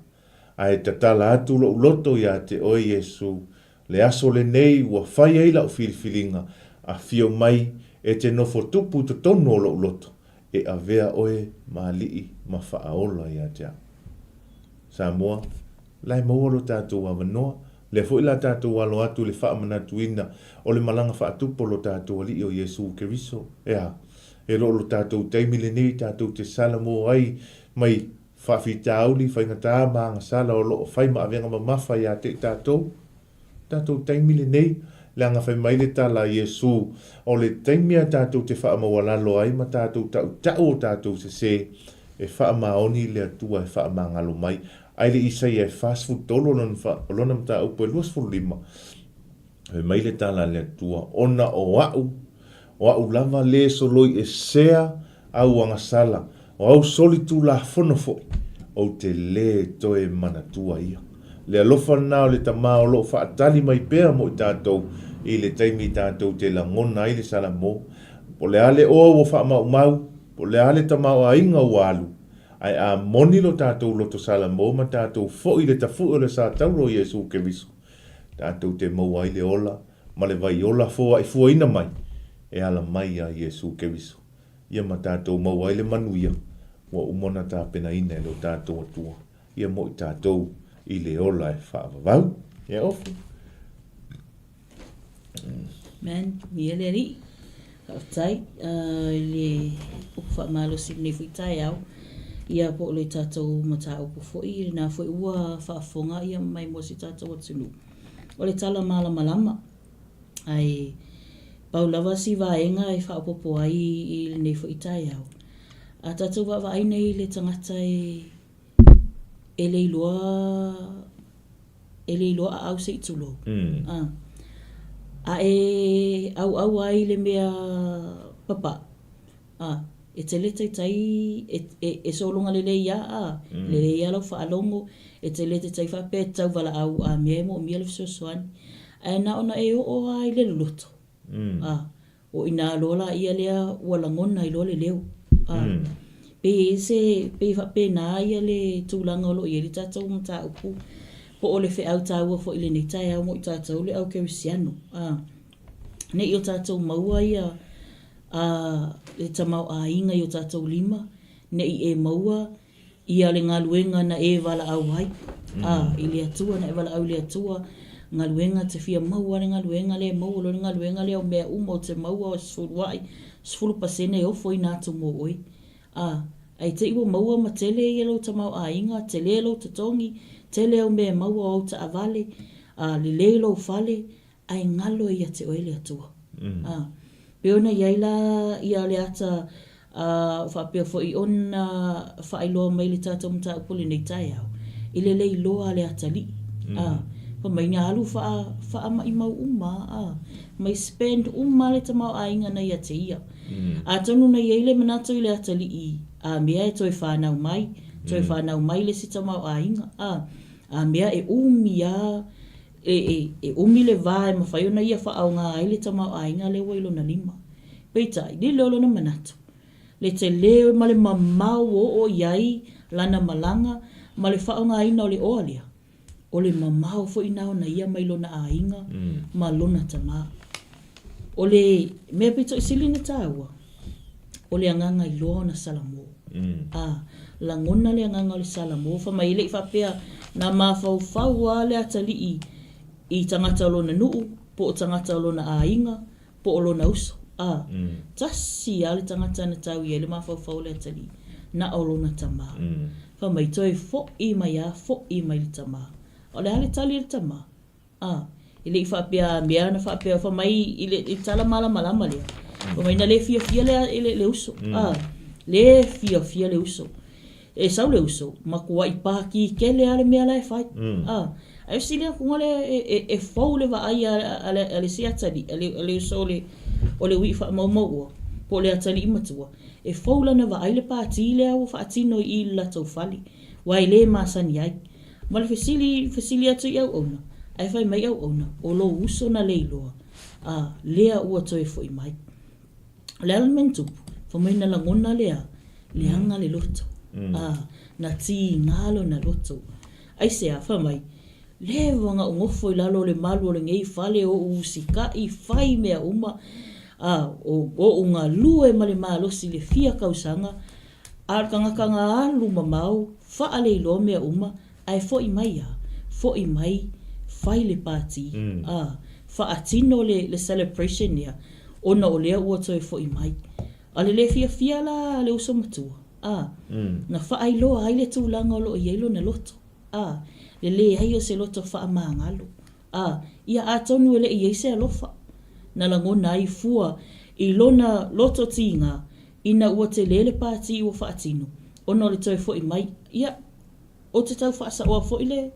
Ai tatala atu lo loto ia te oe Yesu, le aso le nei ua whai eila o filifilinga, a fio mai e te nofo tupu to tono lo loto, e a vea oe ma lii ma wha aola ia te a. Samoa, lai mawalo tātou awanoa, Le fo ila tātou walo atu le wha manatuina o le malanga wha atupo lo tātou ali o Yesu Keriso. Ea, e lo tātou teimile nei tātou te sala mo ai mai whawhitauli, whaingatā maanga sala o lo whai maawenga mamafa ia te tātou. Tātou teimile nei, le anga whai maile tala Yesu o le teimia tātou te wha mawalalo ai ma tātou tau o tātou se e wha maoni le atua e wha mangalo mai. Aile isai e fast food tolo non fa olona mta upo luas fu lima e maile tala le tua ona o au lava le soloi e sea au anga sala o au soli tu la fono fo o te le toe mana tua ia le alofa na le tama o lo fa atali mai pea mo tatou i le taimi tatou te la ngona i le sala mo po le ale o fa mau po le ale tama o ainga walu ai a moni lo tātou loto sala mo ma tātou fo i le tafu o le sa Tauloa Yesu Keriso. Tātou te maua i le ola, ma le vai ola fo ai fua ina mai, e ala mai a Yesu Keriso. Ia ma tātou maua i le manuia, wa umona tā pena ina e lo tātou atua. Ia mo i tātou i le ola e whaavavau. Ia ofu. Man, miele ri. Haftai, le ufa malo sini fui TAEAO. Ia po le tātou mata upo fo'i, nā fo'i ua whaafonga ia mai mo si tātou atunu. O le tala malama lama, ai paulawa si vaenga e whaapopo ai i le nei fo'i TAEAO. A tātou wawa ai nei le tangata e leiloa a au se itulo. A e au ai le mea papa. E te lete tai e solonga le ia le ia lau whaalongo e te lete tai whape tau wala au a mea mo mea le fisosoani e na ona e o ai le luloto o ina lola ia lea walangona i lole leo pe whape na ia le tūlanga o lo i eri tātou mta upu po o le whi au tāua fo i le nei TAEAO mo i tātou le au kerisiano ne i o tātou maua ia le tamau a inga i o tātou lima, ne i e maua, i a le ngaluenga na e wala au hai. I le atua, na e wala au le atua, ngaluenga te fia maua le ngaluenga le maua, le ngaluenga le o mea umo te maua o sfuruai, sfuru pasene e ofo i nātu mo oi. Ai te iwa maua ma tele i alo tamau a inga, tele alo tatongi, tele o mea maua o ta avale, le leilo fale, ai ngalo i a te oele atua. Peona iaila ia le ata whapea fo i ona whaailoa mai le tātou mta upole nei TAEAO. I le leiloa le ata li. Pa mai ngā alu wha mai mau uma. Mai spend uma le tamau a inga na ia te ia. A tonu na iaile manatu i le ata li i. A mea e toi whanau mai. Toi whanau mai le si tamau a inga. A mea e umi a e umi le vae ma whaiona ia wha au ngā aile tamau a inga le wailo na lima. Peitai, li lolo na manatu. Le te leo ma le mamau o iai lana malanga ma le wha au ngā ina o le oalia. O le mamau fo ina o na ia mailo na a inga ma lona tama. O le mea pito i sili na tāua. O le anganga i loa na salamo. Langona le anganga o le salamo. Fa mai le i whapea na mawhau a le atali i tangata o lona nuu, po o tangata o lona a inga, po o lona uso. Tasi a le tangata na tau i le mawhau le atali na o lona tama. Fa mai toi fo i mai a, fo i mai le tama. O le hale tali le tama. I le i whapea mea na whapea, fa mai i tala malama lea. Fa mai na le fia le uso. Le fia le uso. E sau le uso, makua i pāki ke le ale mea lai whai. Ai silia kunga le e fau le wa ai ale si atali, ale uso o le ui wha maua, po le atali imatua. E fau lana wa ai le pāti le au wha atino i la tau whali, wai le masani ai. Ma le fesili atu i au ona, ai whai mai au ona, o lo uso na leiloa, lea ua toi fo i mai. Le almentupu, fa mai na langona lea, le anga le loto. Na ti ngalo na loto. Ai sea, wha mai, le wanga o ngofo i lalo le malu o le ngei whale o usika i whai mea uma o unga lue ma le malosi le fia kausanga a kanga alu mamau wha ale ilo mea uma ai fo i mai fai le party. Whaatino le celebration ia. Ona o lea ua toi fo I mai. Ale le fia la le uso matua. Na whaailoa ai le tūlanga o lo I eilo na loto. Le ai o se loto wha maangalo. Ia atonu ele I eise alofa. Na langona ai fua I lona loto tinga ina ua te lele party ua whaatino. Ona le toi fo I mai. Ia, o te tau whaasa oa fo I le.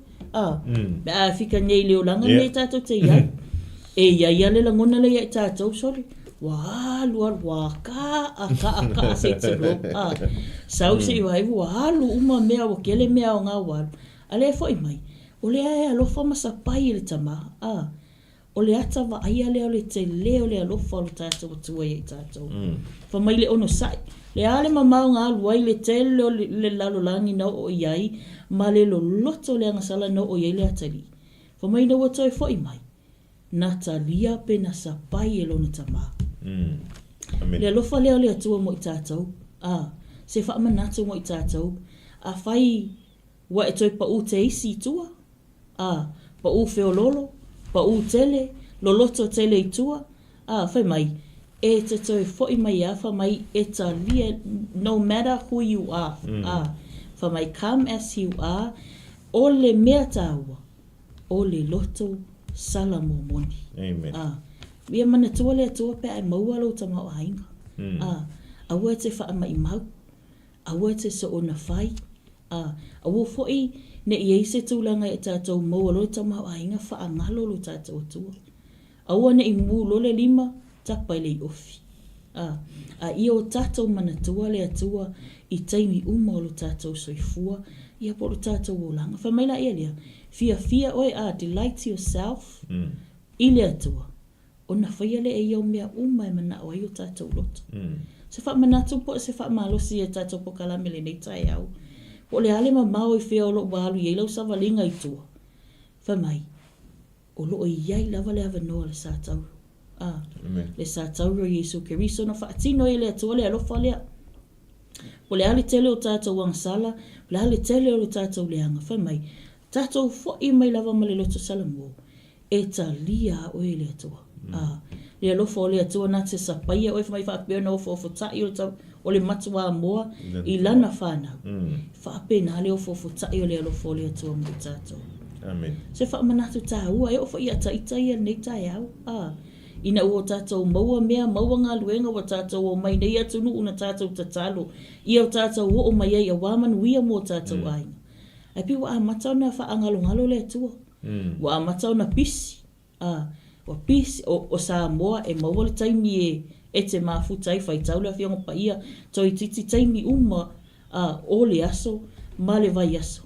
Fika nei leo langa nei tātou te iai. Ia le langona le iai tātou, sorry. Wahalu waka se te ro. Sau se iwa iwa wahalu uma mea wa kele mea o ngā walu. Ale fo I mai. O le ae alofa masapai le tama. O le ata wa aia leo le te leo le alofa o le tātou atua iai tātou. Fa mai le ono sai. Le ale mamau ngā luai le te leo le lalolangi na o iai. Ma le lo loto le angasala na o iai le atali. Fa mai na watoi fo I mai. Natalia pe na sapai e lona tama. Le alofa leo le atua mo I tātou. Se wha manatu mo I tātou. A whai wa e toi pa u te isi tua. Pa u whiololo. Pa u tele. Loloto tele I tua. Whai mai. E te toi fo I mai a. Wha mai e talia. No matter who you are. Wha mai come as you are. O le mea tāua. O le loto sala mo moni. Amen. Ia mana tua le atua pe ai maua lo ta mau hainga. Aua te wha mai mau. Aua te so ona whai. Aua foi ne I eise tūlanga e tātou maua lo ta mau hainga wha angalo lo tātou atua. Aua ne I mū lo le lima tapai le I ofi. Ia o tātou mana tua le atua I taimi uma o lo tātou soifua. Ia po lo tātou o langa. Whamaila ia lea. Fia oi delight yourself. I le atua. Ona whaiale e iau mea uma e mana o ai o tātou loto. Se wha manatu po se wha malosi e tātou po kalamele nei TAEAO. Po le ale mamau I whea o lo walu I lau savalinga I tua. Wha mai. O lo o iai lava le avanoa le sātauru. Le sātauru Jesu Keriso na whaatino I le atua le alofa lea. Po le ale tele o tātou wangsala. Po le ale tele o tātou leanga. Wha mai. Tātou fo I mai lava ma le loto salamu. E talia o e le atua. Le alofa o le atua na te sapaia o e whamai whaapea na ofo tai o le matua moa I lana whanau. Whaapea le ofo tai o le alofa o le atua mo tātou. Amen. Se whaamanatu tā ua e ofo I a taitai nei TAEAO. Ina ua tātou maua mea maua ngā luenga wa tātou o mai nei atunu una tātou tatalo. Ia o tātou o mai ai a wāmanu ia mo tātou ainga. Ai pi wa amatau na whaangalo le atua. Wa amatau na pisi. Wa pisi o Samoa e maua le taimi e te mafutai whai taule a whionga pa ia. Toi titi taimi uma o le aso ma le vai aso.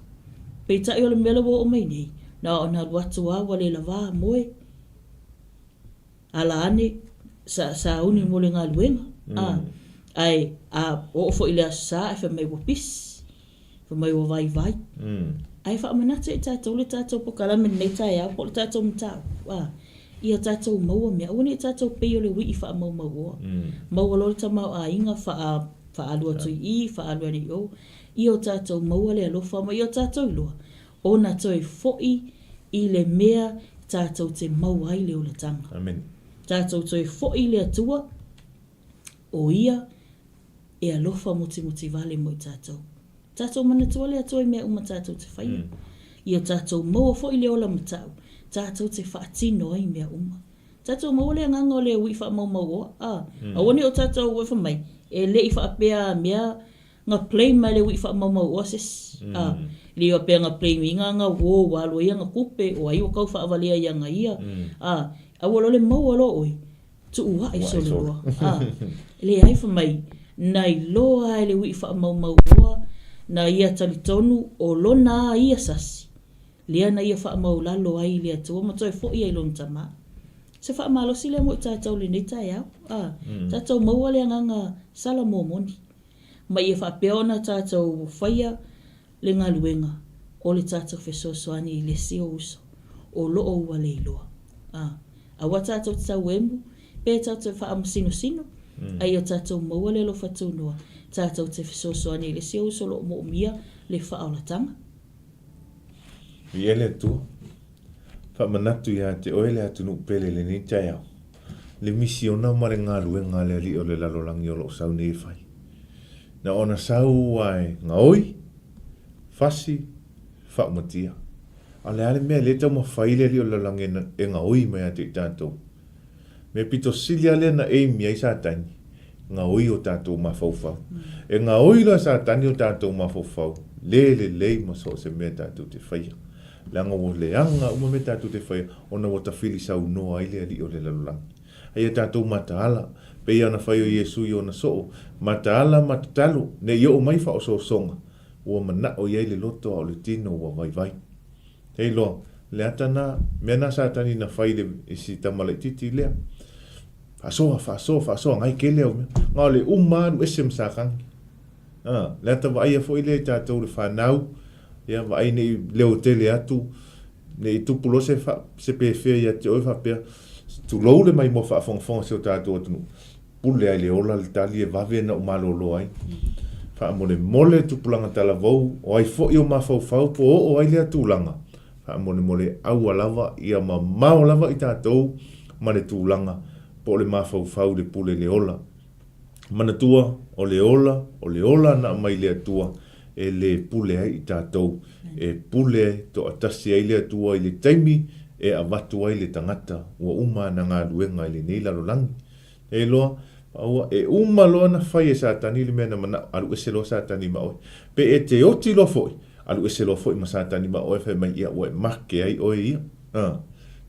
Pei tai o le mele o mai nei. Na o na watu awa le lava moe. Ala ane sa uni mo le ngā luenga. Ai o fo I le aso sa e whamai wa pisi. Mai o vai. Ai wha manata e tātou le tātou po kalame nei TAEAO po le tātou mtau. Ia tātou maua mea. Wane e tātou pei o le wii wha mau maua. Maua lo le ta mau a inga wha alua tui I, wha alua ni o. Ia o tātou maua le alofa ma. Ia o tātou loa. O na toi foi I le mea tātou te mau ai le o le tanga. Amen. Tātou toi foi le atua. O ia e alofa muti vale mo I tātou. Tātou mana tua le atua I mea uma tātou te whaia. Ia tātou maua fo I le ola matau. Tātou te whaatino ai mea uma. Tātou maua le nganga o le ui wha mau maua. Awane o tātou ue whamai. E le I whaapea mea ngā play mai le ui wha mau maua ses. Le o pea ngā play mi nganga wo walo ia ngā kupe o ai o kau whaavalea ia ngā ia. Awalo le maua lo oi. Tu ua I so le loa. Le ai whamai. Nai loa le ui wha mau maua. Na ia talitonu o lona ia sasi. Lea na ia wha maulalo ai lea tua matoi fo ia I lon tama. Se wha malosi lea mo I tātou le nei TAEAO. Tātou maua lea nganga sala mo moni. Ma ia wha peona tātou whaia le ngā luenga. O le tātou whesosoani I le sio uso. O loo ua le iloa. Awa tātou tau emu. Pe tātou wha amasino. Ai o tātou maua le lo whatunua. Tātou te whesosoani le sio uso lo mo mia le wha aolatanga. Viele tu. Whamanatu ia te oele atunu pele le ni TAEAO. Le misiona ma le ngā ruenga le ali o le lalolangi o lo sau nei whai. Na ona sau ai ngā oi, fasi, whakmatia. A le ale mea le tau ma whaile ali o le langi e ngā oi mai ate i tātou. Me pito silia le na e mia i sa tani. Ngā oi o tātou ma whauwhau. E ngā oi la sa tani o tātou ma whauwhau. Le ma so se mea tātou te whaia. Langa o le anga uma me tātou te whaia. Ona o ta whili sau noa ile ali o le lalolangi. Ai tātou mataala. Pei ana whai o Iesu i ona soo. Mataala matatalo. Ne i o mai wha o so songa. Ua mana o iei le loto o le tino ua vai. Hei loa. Le atana. Mena sa tani na whai le isi tamalai titi lea. Fasoa, ngai kele au mea. Ngā le umaru ese msakangi. Le ata wa aia fo ile tātou le whanau. Ia wa ai nei leo tele atu. Nei tupulo se pewhia ia te oi whapea. Tu lou le mai mo whaafonga se o tātou atunu. Pule ai le ola le tali e wawe na umalo lo ai. Wha mole tupulanga tala vau. O ai fo i o mawhau po o ai le atulanga. Wha mole au alawa ia ma mao lava i tātou. Ma le tūlanga. Po le mawhau le pule le ola. Manatua o le ola na mai le atua e le pule ai i tātou. E pule to atasi ai le atua i le taimi e awatu ai le tangata ua uma na ngā ruenga i le nei lalolangi. E loa, e uma loa na whai e sātani le mea na mana alu ese loa sātani ma oi. Pe e te oti loa foi, alu ese loa foi ma sātani ma oi, whai mai ia oi make ai oi ia.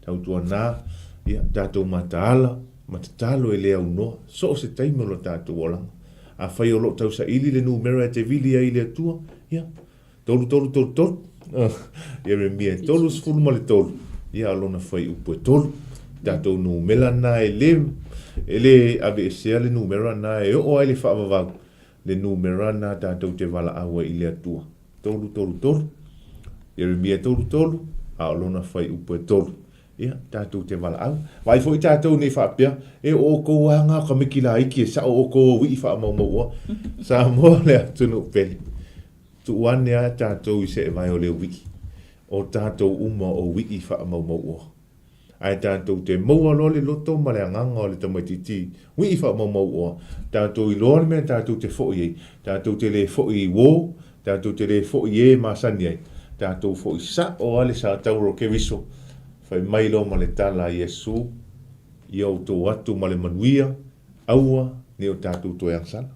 Tautua nā, ia tātou mataala, matatalo e lea unoa, so o se taimi lo tātou olanga. A whai o lo tau sa ili le numera e te vili ai le atua, ia. Tolu. Ia re mia, tolu sfulu ma le tolu. Ia alona whai upo e tolu. Tātou numera nā e le ave e sea le numera nā e o ai le whaavavau. Le numera nā tātou te wala awa i le atua. Tolu. Ia re mia tolu. A alona whai upo e tolu. Ia, tātou te wala au. Vai fo i tātou nei whaapea, e o kou anga ka mikila iki, sa o kou wii wha maua. Sa mua le atunu peli. Tu wane a tātou i se e vai o le wiki. O tātou uma o wii wha maua. Ai tātou te maua lo le loto ma le anganga o le tamaititi. Wii wha maua. Tātou i loa mea tātou te fōi ei. Tātou te le fōi i wō. Tātou te le fōi e masani ei. Tātou fōi sa o ale sa tauro ke wiso. Whai mailo ma le tala Iesu, i au tō atu ma le manuia, aua, ni o tātou tō eangsala.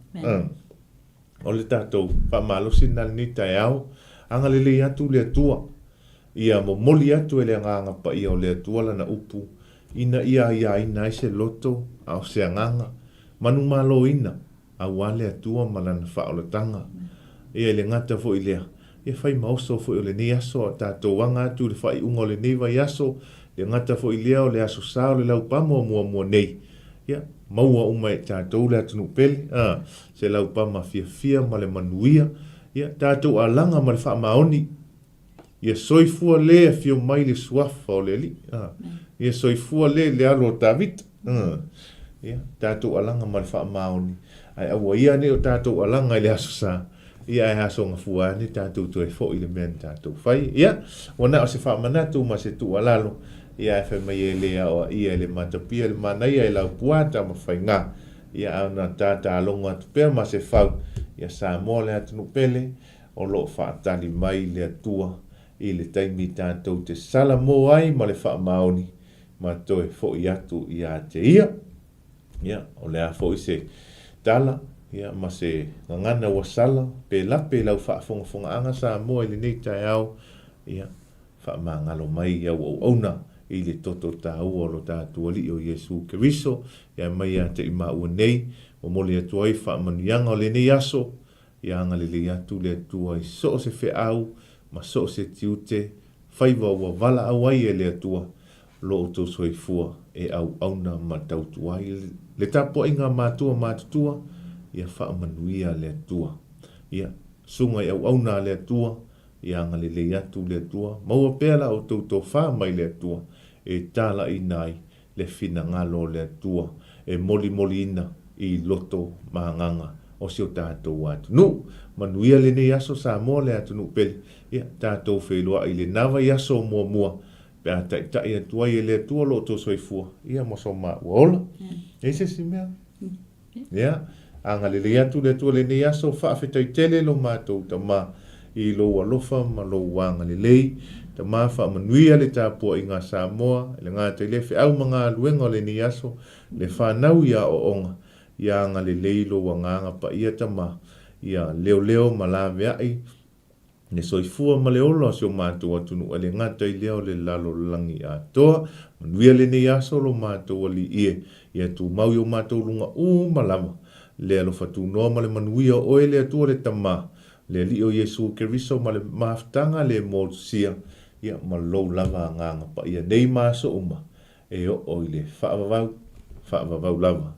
O le tātou, whamalosi nal ni TAEAO, anga le le atu le atua, ia mo moli atu e le anganga pa ia o le atua lana upu, ina ia ina se loto, au se anganga, manu malo ina, aua le atua malana whaolatanga, ia le ngata fo i lea. E whai mauso fo i le ni aso a tātou wanga atu le whai unga o le nei vai aso, le ngata fo i lea o le aso sao le lau pama o mua nei. Ia, maua uma e tātou le atunu pele, se lau pama fia ma le manuia, ia, tātou alanga ma le wha maoni. Ia soifua le a fio mai le suafa o le li. Ia soifua le alo o Tavit. Ia, tātou alanga ma le wha maoni. Ai aua ia ne o tātou alanga i le aso sao. Ia e haso ngā fuani tātou tu e fo i le mea tātou whai. Ia, wana o se whaamanatu ma se tu alalo. Ia e whai mai e lea o ia le matapia le manai e lau puata ma whai ngā. Ia au na tāta alonga atu pēr ma se whau. Ia sā mō le atunu pele o lo whaatani mai le atua i le taimi tātou te sala mō ai ma le whaamaoni ma toe fo i atu i a te ia. Ia, o le a fo i se tala. Ia ma se ngana wasala pe lape lau whaafonga anga sa moa i le nei TAEAO. Ia whaamangalo mai ia ona i le toto tāua lo tātua li o Iesu Keriso. Ia mai a te ima ua nei o mole atu ai whaamanuianga o le nei aso. Ia anga le atu le atua i so se whe au ma so se tiute whaiva ua wala au ai e le atua lo o tō soifua e au auna ma tautua ai. Le tapo inga mātutua ia whaamanuia le atua. Ia, sunga i au na le atua, ia anga le atu le atua, maua pēla o tautou wha mai le atua, e tala i nai le whina ngalo le atua, e moli ina i loto maanganga o si o tātou atu. Nu, manuia le nei aso sa mua le atu nu peli, ia tātou whelua i le nawa i aso mua, Pea tai atua i le atua lo to soifua. Ia mo so ma uola. Eise si mea. Ia. Anga le atu le atua le ni aso whaafetai tele lo mātou ta ma i lo alofa ma lo wanga le lei. Ta ma wha manuia le tāpua i ngā Samoa. Le ngā te le whi au mga luenga le ni aso. Le whanau ia o onga. Ia anga le lei lo wanganga pa ia ta ma. Ia leo leo ma la veai. Ne soifua ma le olo asio mātou atunu ale ngata i leo le lalo langi a toa. Manuia le ni aso lo mātou ali ie. Ia tu mau i o mātou lunga malama. Le alo fatu noa ma le manuia oe le atua le tama. Le li o Yesu Keriso ma le maftanga le mosia. Ia ma lou lava nganga pa ia nei maso uma. E o i le whaavavau lava.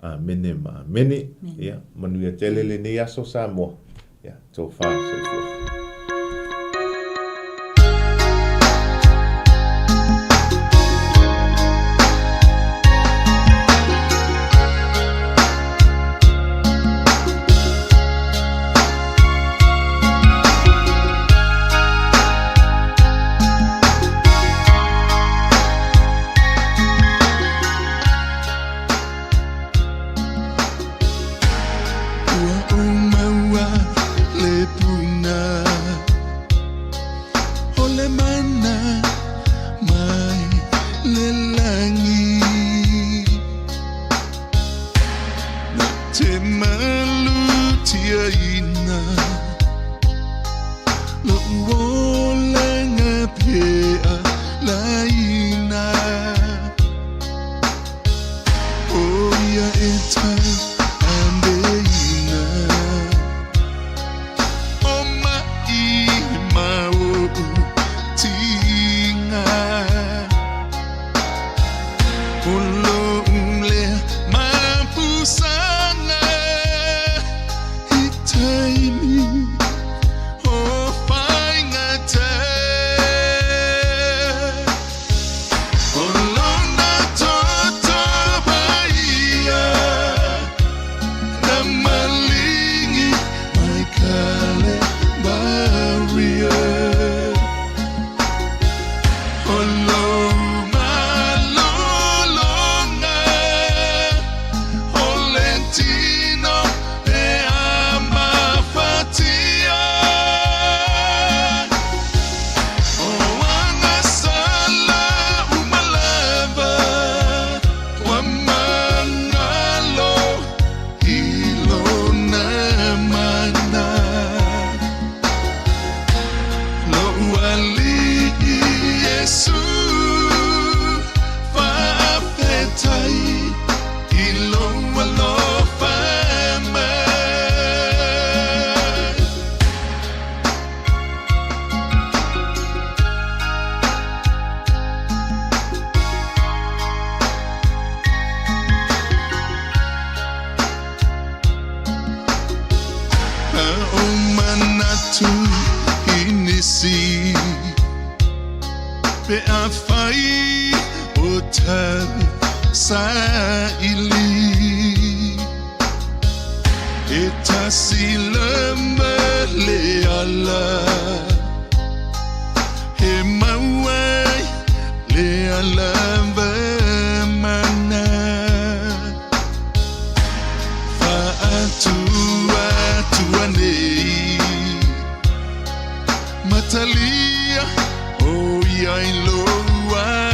Amene ma amene. Ia manuia tele le nei aso Samoa. Ia tō wha soifua. Matalia, oh ya iloanga.